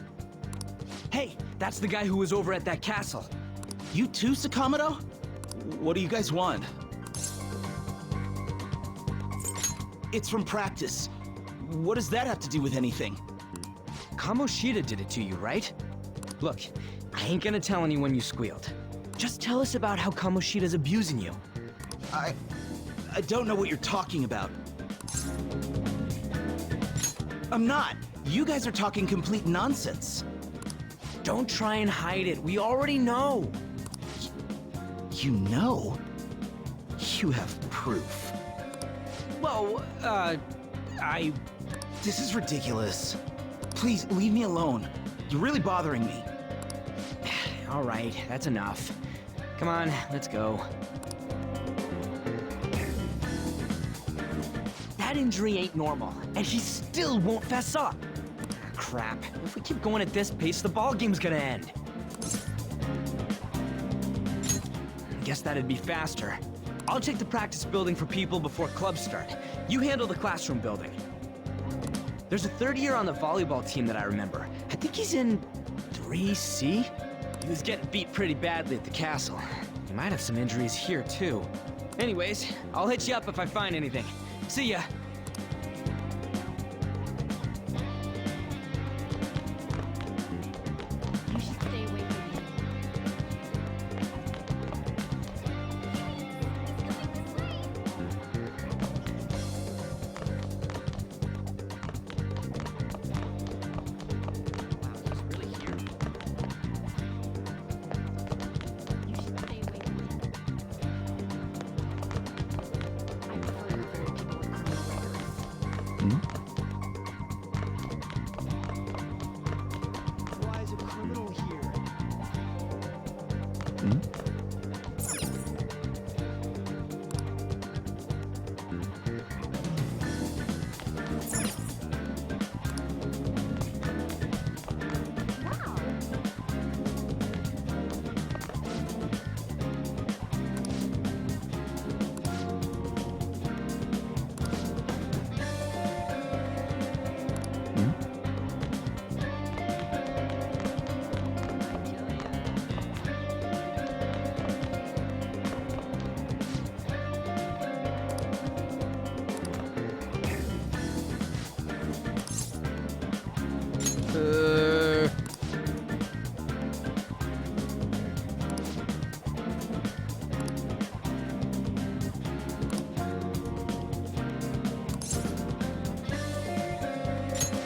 Hey, that's the guy who was over at that castle.
You too, Sakamoto? What do you guys want? It's from practice. What does that have to do with anything?
Kamoshida did it to you, right? Look, I ain't gonna tell anyone you squealed. Just tell us about how Kamoshida's abusing you.
I don't know what you're talking about. I'm not. You guys are talking complete nonsense.
Don't try and hide it. We already know.
You know? You have proof.
Well,
This is ridiculous. Please, leave me alone. You're really bothering me.
All right, that's enough. Come on, let's go. That injury ain't normal, and he still won't fess up. Crap. If we keep going at this pace, the ballgame's gonna end. Guess that'd be faster. I'll take the practice building for people before clubs start. You handle the classroom building. There's a third year on the volleyball team that I remember. I think he's in 3C? He was getting beat pretty badly at the castle. He might have some injuries here, too. Anyways, I'll hit you up if I find anything. See ya!
Why is a criminal here?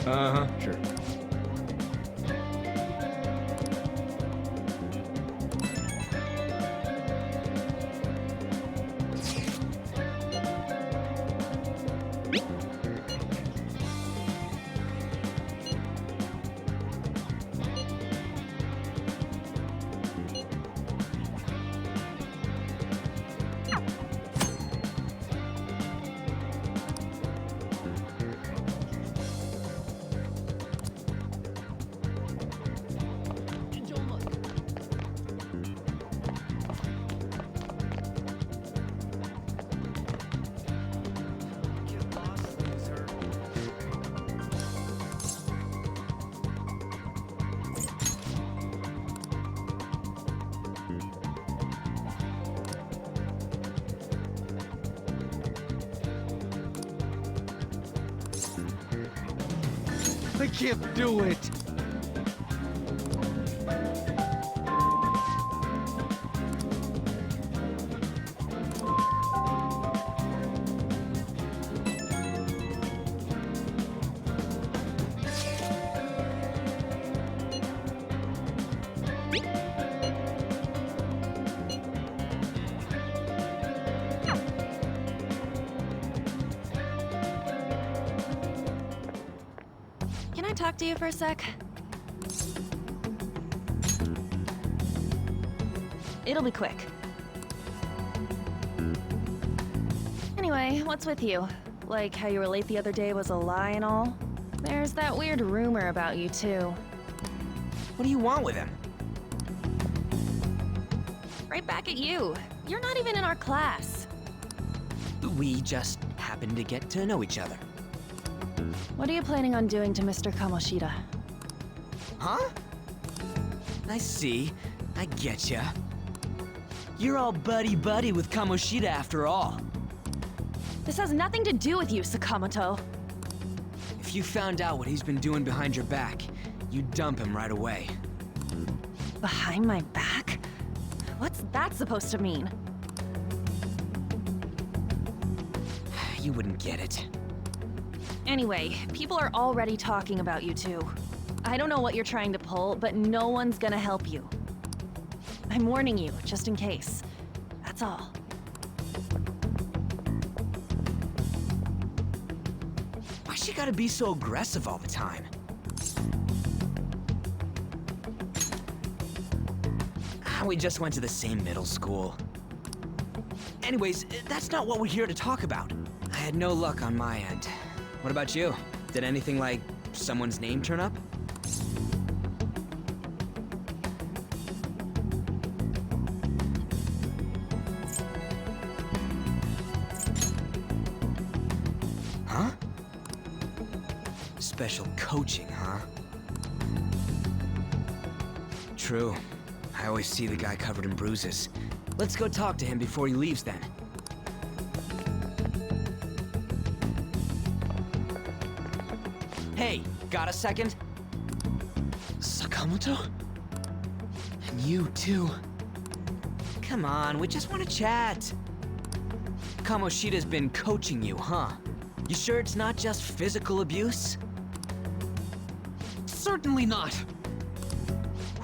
Uh-huh, sure. I can't do it!
Can I talk to you for a sec? It'll be quick. Anyway, what's with you? Like how you were late the other day was a lie and all? There's that weird rumor about you, too.
What do you want with him?
Right back at you. You're not even in our class.
We just happened to get to know each other.
What are you planning on doing to Mr. Kamoshida?
Huh? I see. I getcha. You're all buddy-buddy with Kamoshida after all.
This has nothing to do with you, Sakamoto.
If you found out what he's been doing behind your back, you'd dump him right away.
Behind my back? What's that supposed to mean?
You wouldn't get it.
Anyway, people are already talking about you two. I don't know what you're trying to pull, but no one's gonna help you. I'm warning you, just in case. That's all.
Why she gotta be so aggressive all the time? We just went to the same middle school. Anyways, that's not what we're here to talk about. I had no luck on my end. What about you? Did anything like someone's name turn up? Huh? Special coaching, huh? True. I always see the guy covered in bruises. Let's go talk to him before he leaves then. Hey, got a second? Sakamoto? And you too. Come on, we just want to chat. Kamoshida's been coaching you, huh? You sure it's not just physical abuse?
Certainly not.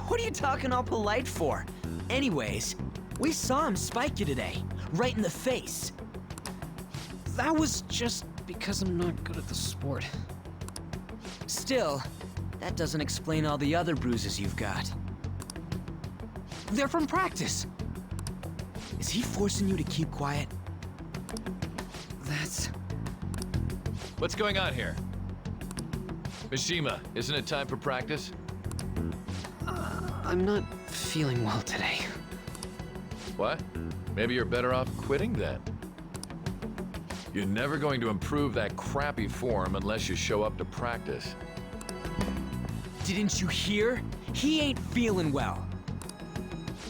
What are you talking all polite for? Anyways, we saw him spike you today, right in the face.
That was just
because I'm not good at the sport. Still, that doesn't explain all the other bruises you've got. They're from practice! Is he forcing you to keep quiet? That's...
What's going on here? Mishima, isn't it time for practice?
I'm not feeling well today.
What? Maybe you're better off quitting then. You're never going to improve that crappy form unless you show up to practice.
Didn't you hear? He ain't feeling well.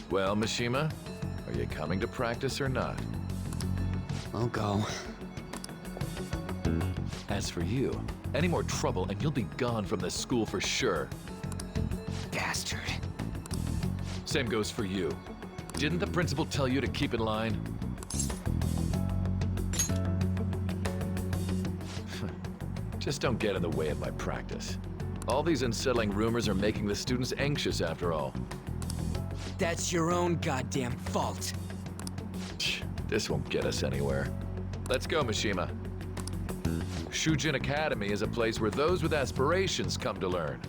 Well, Mishima, are you coming to practice or not?
I'll go.
As for you, any more trouble and you'll be gone from this school for sure.
Bastard.
Same goes for you. Didn't the principal tell you to keep in line? Just don't get in the way of my practice. All these unsettling rumors are making the students anxious after all.
That's your own goddamn fault.
This won't get us anywhere. Let's go, Mishima. Shujin Academy is a place where those with aspirations come to learn.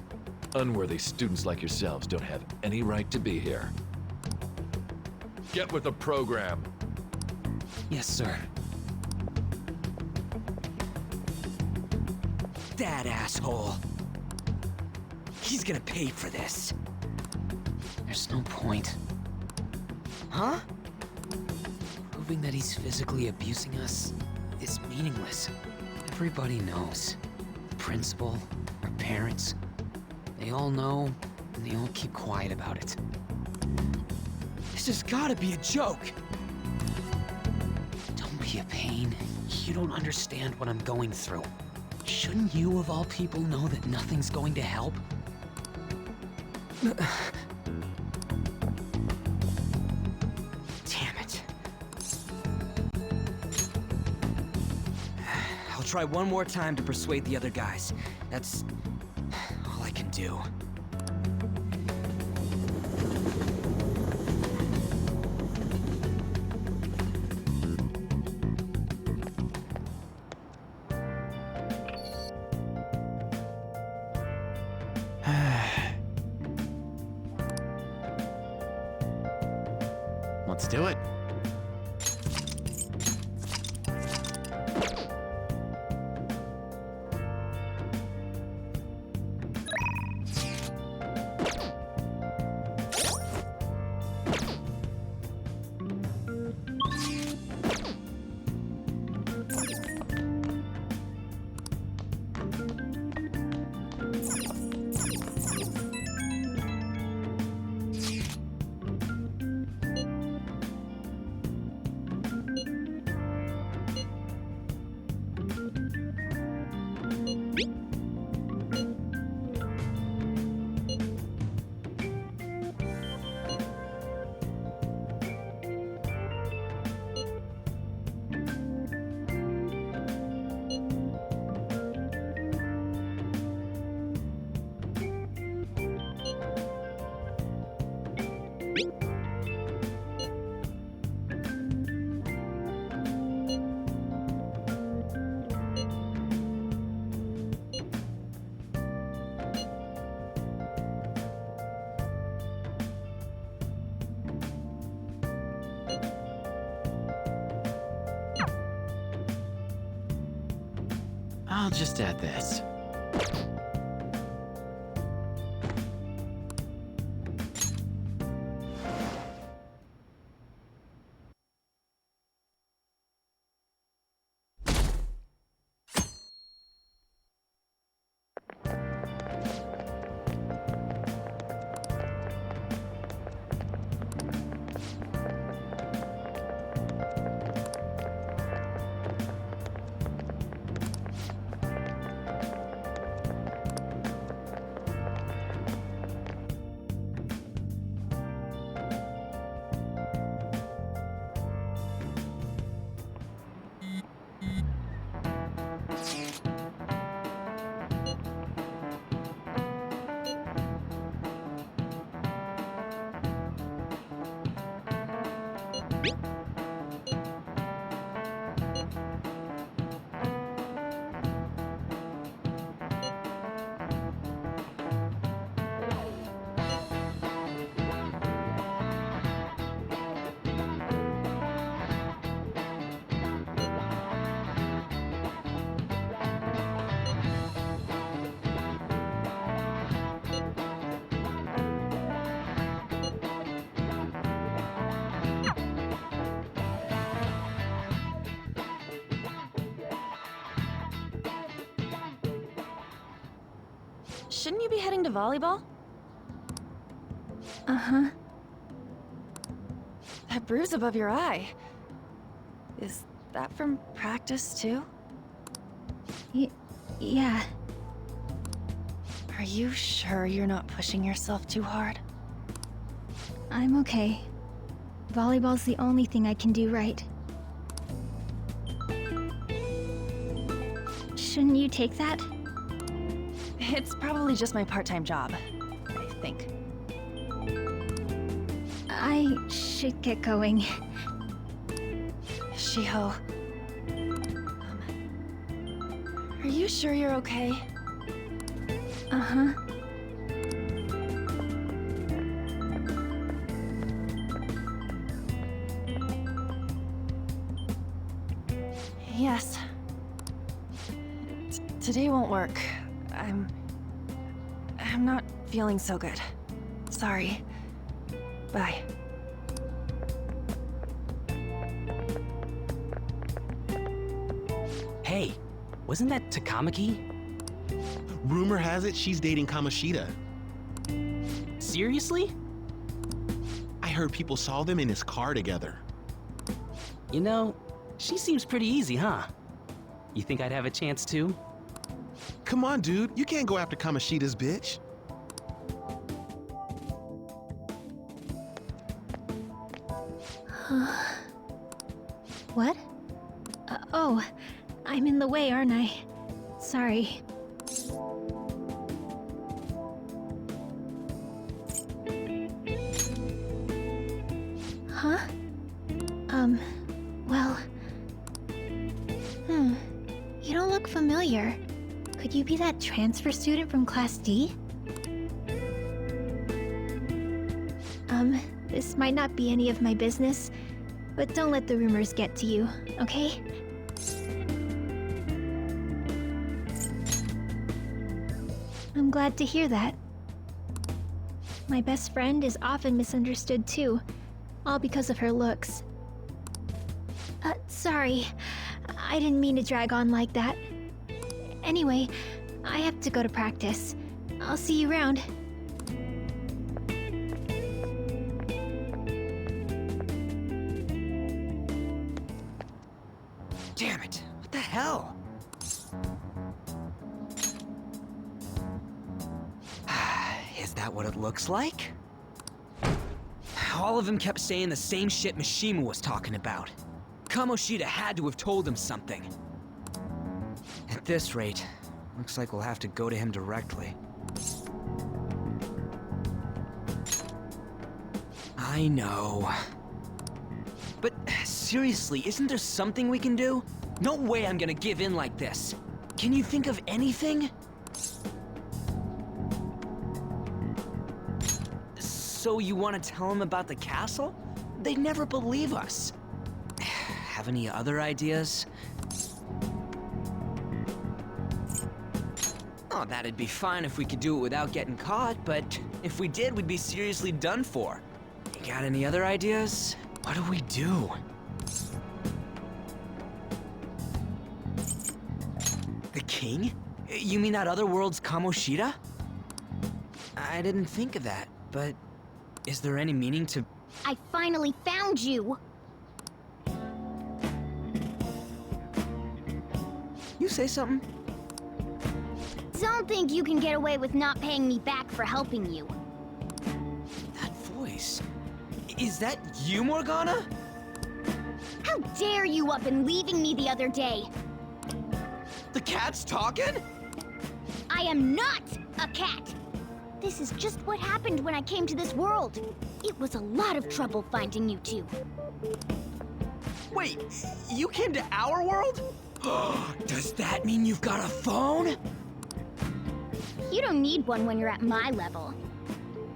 Unworthy students like yourselves don't have any right to be here. Get with the program.
Yes, sir. That asshole. He's gonna pay for this. There's no point. Huh? Proving that he's physically abusing us is meaningless. Everybody knows. The principal, our parents, they all know, and they all keep quiet about it. This has gotta be a joke! Don't be a pain. You don't understand what I'm going through. Shouldn't you, of all people, know that nothing's going to help? Damn it. I'll try one more time to persuade the other guys. That's all I can do.
Let's do it. I'll just add this.
shouldn't you be heading to volleyball?
Uh-huh.
That bruise above your eye. Is that from practice, too?
Yeah.
Are you sure you're not pushing yourself too hard?
I'm okay. Volleyball's the only thing I can do right. Shouldn't you take that?
It's probably just my part-time job, I think.
I should get going.
Shiho. Are you sure you're okay?
Uh-huh.
Yes. Today won't work. I'm not feeling so good. Sorry. Bye.
Hey, wasn't that Takamaki?
Rumor has it she's dating Kamoshida.
Seriously?
I heard people saw them in his car together.
You know, she seems pretty easy, huh? You think I'd have a chance too?
Come on, dude. You can't go after Kamoshida's bitch.
What? Oh, I'm in the way, aren't I? Sorry. Huh? Well... You don't look familiar. Could you be that transfer student from Class D? This might not be any of my business, but don't let the rumors get to you, okay? I'm glad to hear that. My best friend is often misunderstood too, all because of her looks. Sorry. I didn't mean to drag on like that. Anyway, I have to go to practice. I'll see you around.
Damn it! What the hell? Is that what it looks like? All of them kept saying the same shit Mishima was talking about. Kamoshida had to have told him something. At this rate, looks like we'll have to go to him directly. I know. But seriously, isn't there something we can do? No way I'm gonna give in like this. Can you think of anything? So you want to tell him about the castle? They'd never believe us. Have any other ideas? Oh, that'd be fine if we could do it without getting caught, but if we did, we'd be seriously done for. You got any other ideas? What do we do? The king? You mean that other world's Kamoshida? I didn't think of that, but is there any meaning to...
I finally found you!
You say something?
Don't think you can get away with not paying me back for helping you.
That voice... Is that you, Morgana?
How dare you up and leaving me the other day?
The cat's talking?
I am not a cat! This is just what happened when I came to this world. It was a lot of trouble finding you two.
Wait, you came to our world? Does that mean you've got a phone?
You don't need one when you're at my level.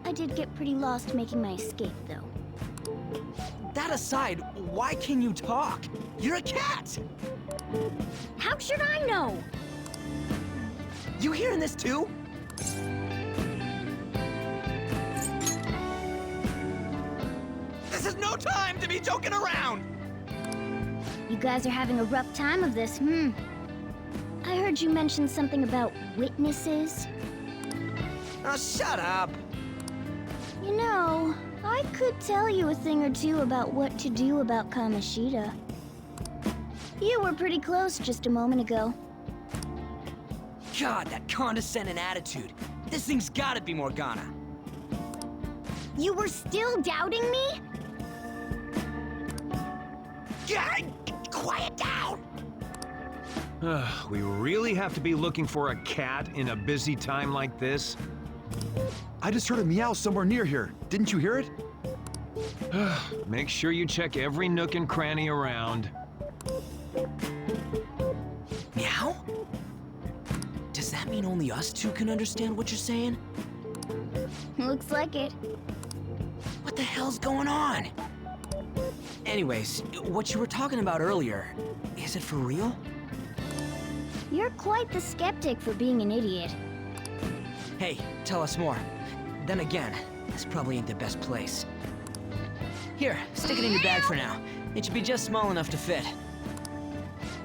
I did get pretty lost making my escape, though.
That aside, why can you talk? You're a cat!
How should I know?
You hearing this too? This is no time to be joking around!
You guys are having a rough time of this, I heard you mention something about witnesses.
Oh, shut up!
You know, I could tell you a thing or two about what to do about Kamoshida. You were pretty close just a moment ago.
God, that condescending attitude. This thing's gotta be Morgana.
You were still doubting me?
Quiet down!
We really have to be looking for a cat in a busy time like this?
I just heard a meow somewhere near here. Didn't you hear it?
Make sure you check every nook and cranny around.
Meow? Does that mean only us two can understand what you're saying?
Looks like it.
What the hell's going on? Anyways, what you were talking about earlier, is it for real?
You're quite the skeptic for being an idiot.
Hey, tell us more. Then again, this probably ain't the best place. Here, stick it in your bag for now. It should be just small enough to fit.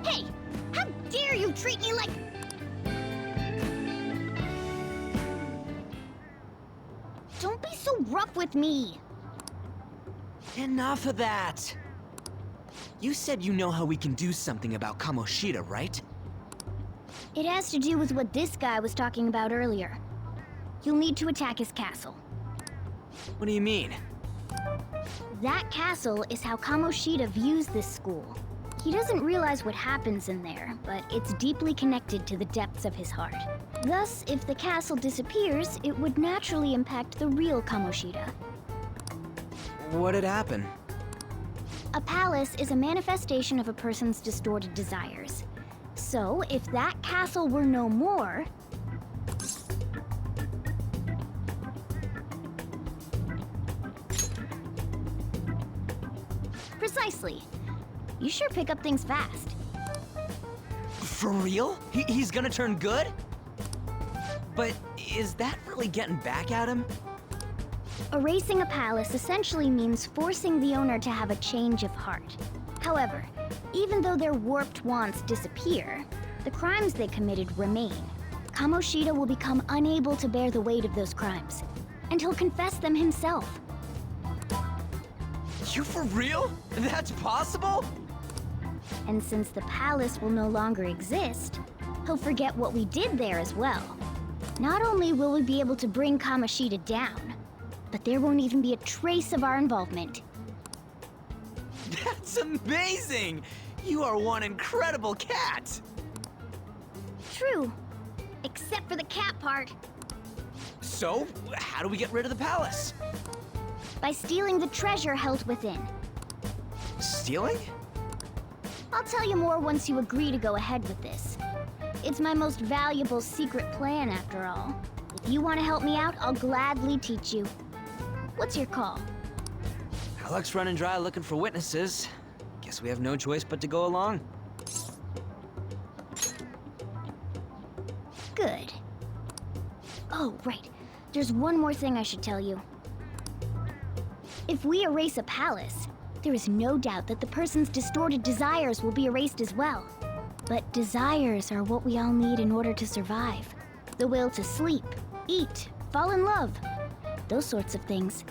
Hey! How dare you treat me like... Don't be so rough with me!
Enough of that! You said you know how we can do something about Kamoshida, right?
It has to do with what this guy was talking about earlier. You'll need to attack his castle.
What do you mean?
That castle is how Kamoshida views this school. He doesn't realize what happens in there, but it's deeply connected to the depths of his heart. Thus, if the castle disappears, it would naturally impact the real Kamoshida.
What'd happen?
A palace is a manifestation of a person's distorted desires. So, if that castle were no more... Precisely. You sure pick up things fast.
For real? He's gonna turn good? But is that really getting back at him?
Erasing a palace essentially means forcing the owner to have a change of heart. However, even though their warped wants disappear, the crimes they committed remain. Kamoshida will become unable to bear the weight of those crimes, and he'll confess them himself.
You for real? That's possible?
And since the palace will no longer exist, he'll forget what we did there as well. Not only will we be able to bring Kamoshida down, but there won't even be a trace of our involvement.
That's amazing! You are one incredible cat!
True. Except for the cat part.
So, how do we get rid of the palace?
By stealing the treasure held within.
Stealing?
I'll tell you more once you agree to go ahead with this. It's my most valuable secret plan, after all. If you want to help me out, I'll gladly teach you. What's your call?
Our luck's running dry looking for witnesses. Guess we have no choice but to go along.
Good. Oh, right. There's one more thing I should tell you. If we erase a palace, there is no doubt that the person's distorted desires will be erased as well. But desires are what we all need in order to survive. The will to sleep, eat, fall in love. Those sorts of things.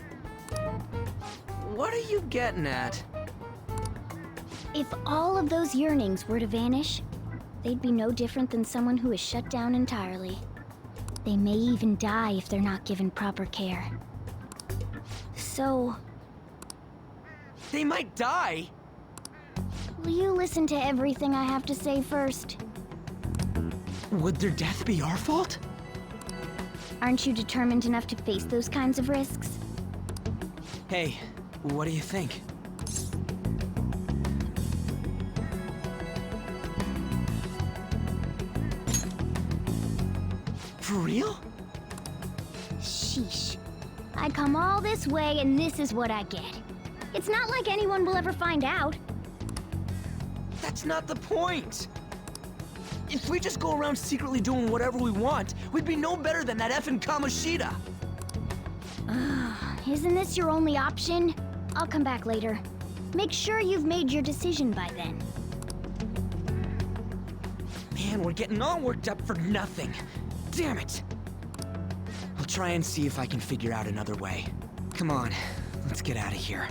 What are you getting at?
If all of those yearnings were to vanish, they'd be no different than someone who is shut down entirely. They may even die if they're not given proper care. So...
They might die?
Will you listen to everything I have to say first?
Would their death be our fault?
Aren't you determined enough to face those kinds of risks?
Hey, what do you think? For real?
Sheesh. I come all this way and this is what I get. It's not like anyone will ever find out.
That's not the point! If we just go around secretly doing whatever we want, we'd be no better than that effing Kamoshida!
Isn't this your only option? I'll come back later. Make sure you've made your decision by then.
Man, we're getting all worked up for nothing. Damn it! I'll try and see if I can figure out another way. Come on, let's get out of here.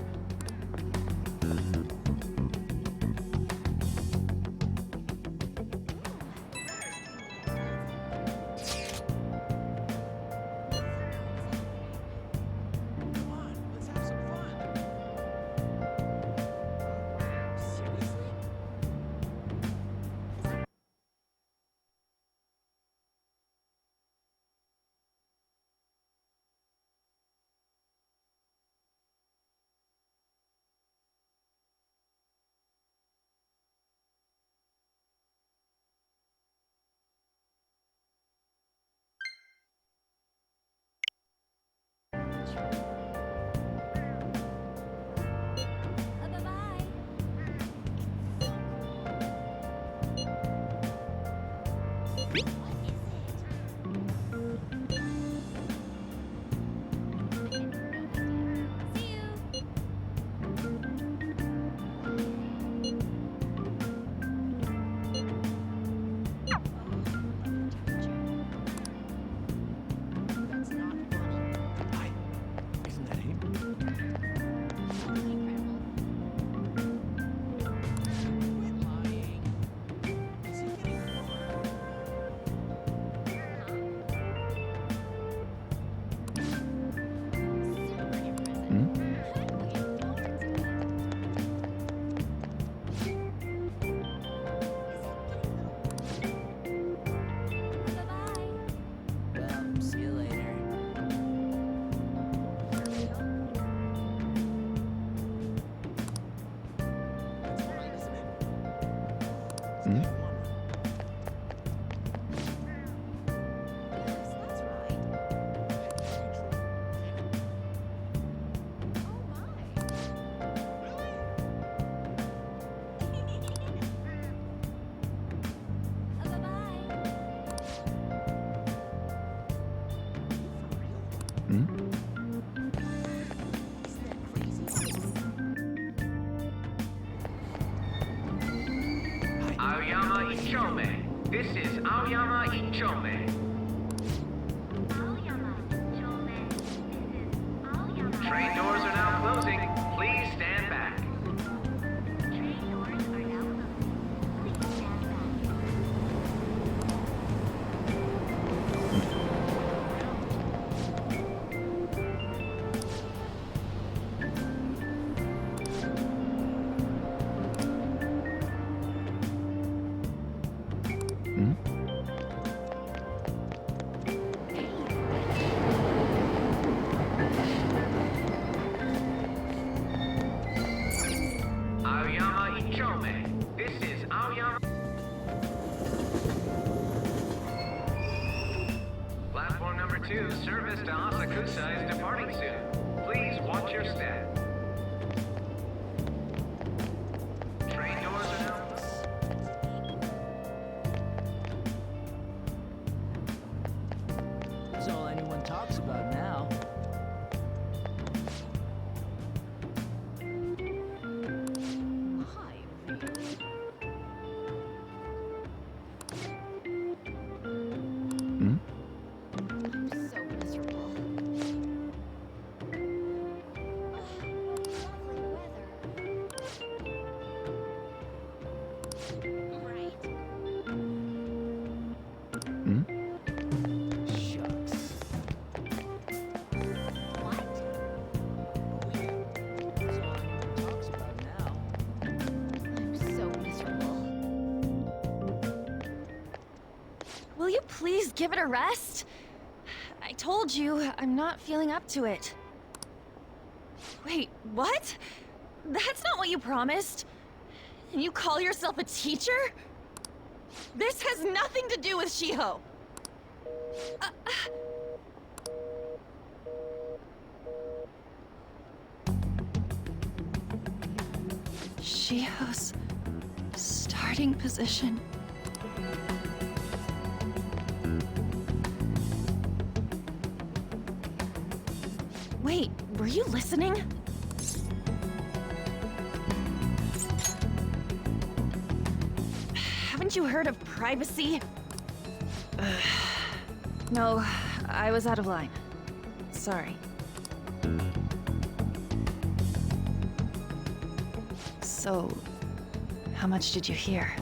Aoyama Ichome. This is Aoyama Ichome. Train doors are now closing. Please stand back. Aoyama Ichome. This is Aoyama. Platform number 2, service to Asakusa is departing soon. Please watch your step. Train doors are now.
That's all anyone talks about now.
Will you please give it a rest? I told you, I'm not feeling up to it. Wait, what? That's not what you promised. And you call yourself a teacher? This has nothing to do with Shiho. Shiho's starting position. Wait, were you listening? Haven't you heard of privacy? No, I was out of line. Sorry. So, how much did you hear?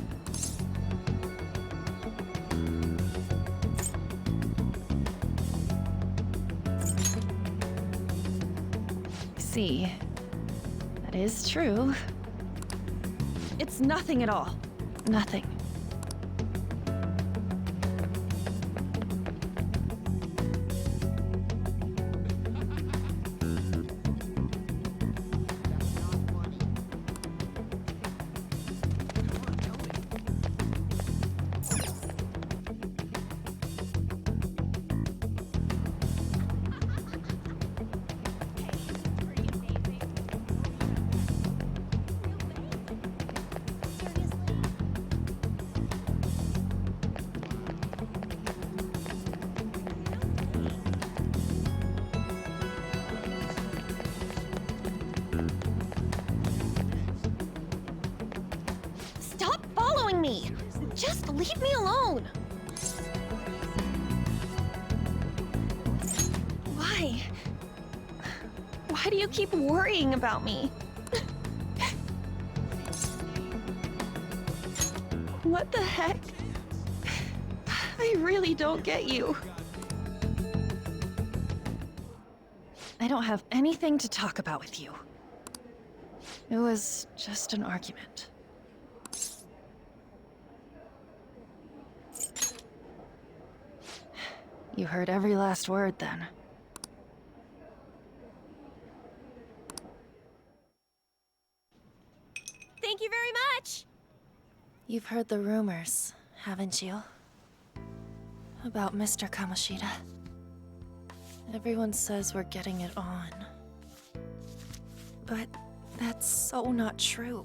See, that is true. It's nothing at all. Nothing.
Stop following me! Just leave me alone!
Why? Why do you keep worrying about me? What the heck? I really don't get you. I don't have anything to talk about with you. It was just an argument. You heard every last word then.
Thank you very much!
You've heard the rumors, haven't you? About Mr. Kamoshida. Everyone says we're getting it on. But that's so not true.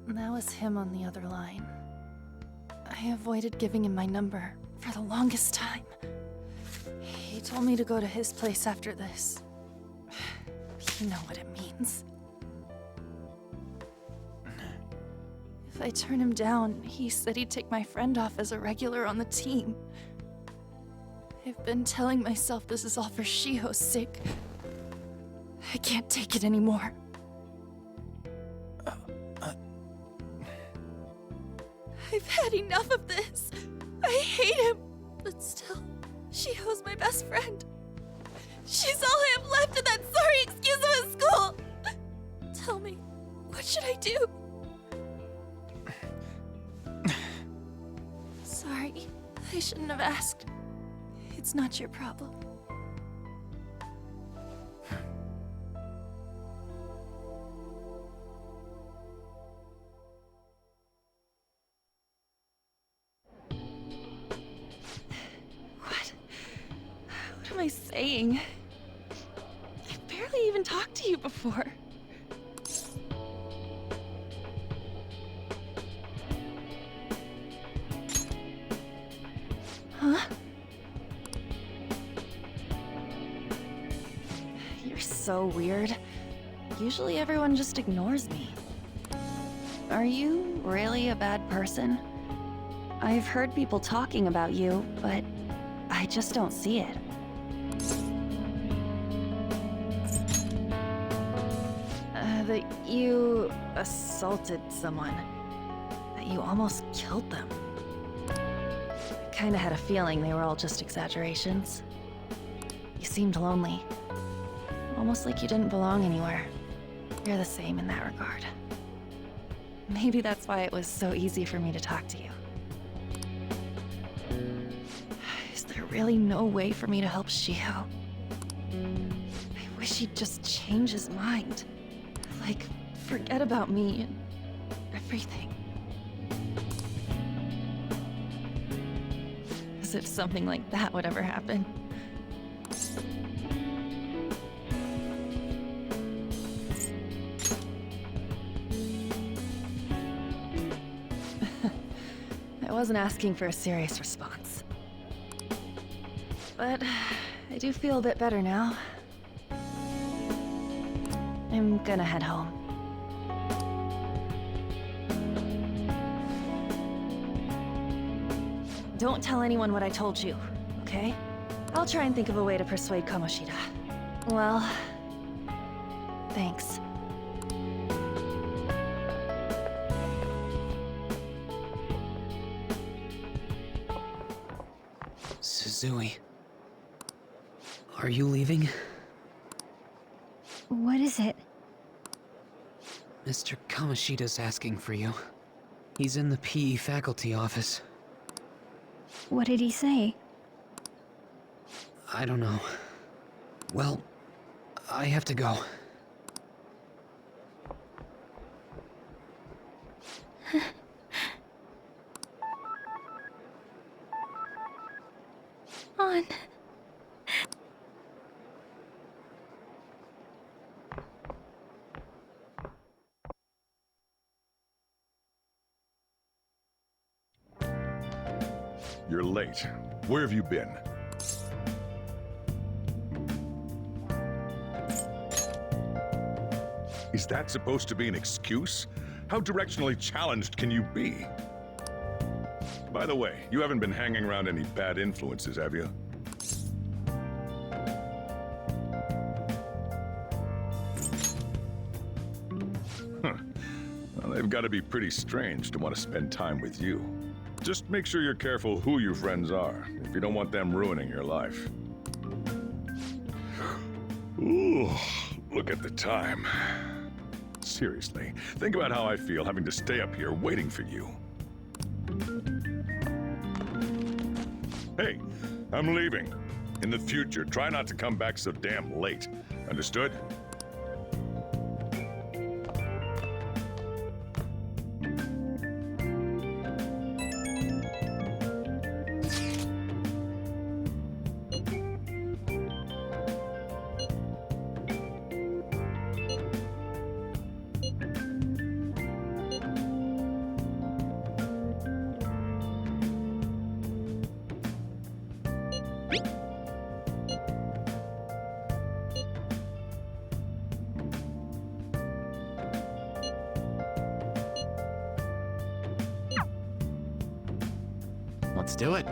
That was him on the other line. I avoided giving him my number for the longest time. He told me to go to his place after this. You know what it means. If I turn him down, he said he'd take my friend off as a regular on the team. I've been telling myself this is all for Shiho's sake. I can't take it anymore. I've had enough of this. I hate him. But still, Shiho's my best friend. She's all I have left in that sorry excuse of a school. Tell me, what should I do? Sorry, I shouldn't have asked. It's not your problem. What am I saying? I've barely even talked to you before. Huh? You're so weird. Usually everyone just ignores me. Are you really a bad person? I've heard people talking about you, but I just don't see it. That you assaulted someone. That you almost killed them. I kinda had a feeling they were all just exaggerations. You seemed lonely. Almost like you didn't belong anywhere. You're the same in that regard. Maybe that's why it was so easy for me to talk to you. Is there really no way for me to help Shiho? I wish he'd just change his mind. Like, forget about me and everything. As if something like that would ever happen. I wasn't asking for a serious response. But I do feel a bit better now. I'm gonna head home. Don't tell anyone what I told you, okay? I'll try and think of a way to persuade Kamoshida. Well, thanks.
Suzui. Are you leaving?
What is it?
Mr. Kamoshida's asking for you. He's in the PE faculty office.
What did he say?
I don't know. Well, I have to go.
On.
You're late. Where have you been? Is that supposed to be an excuse? How directionally challenged can you be? By the way, you haven't been hanging around any bad influences, have you? Huh. Well, they've got to be pretty strange to want to spend time with you. Just make sure you're careful who your friends are, if you don't want them ruining your life. Ooh, look at the time. Seriously, think about how I feel having to stay up here waiting for you. Hey, I'm leaving. In the future, try not to come back so damn late. Understood?
Let's do it.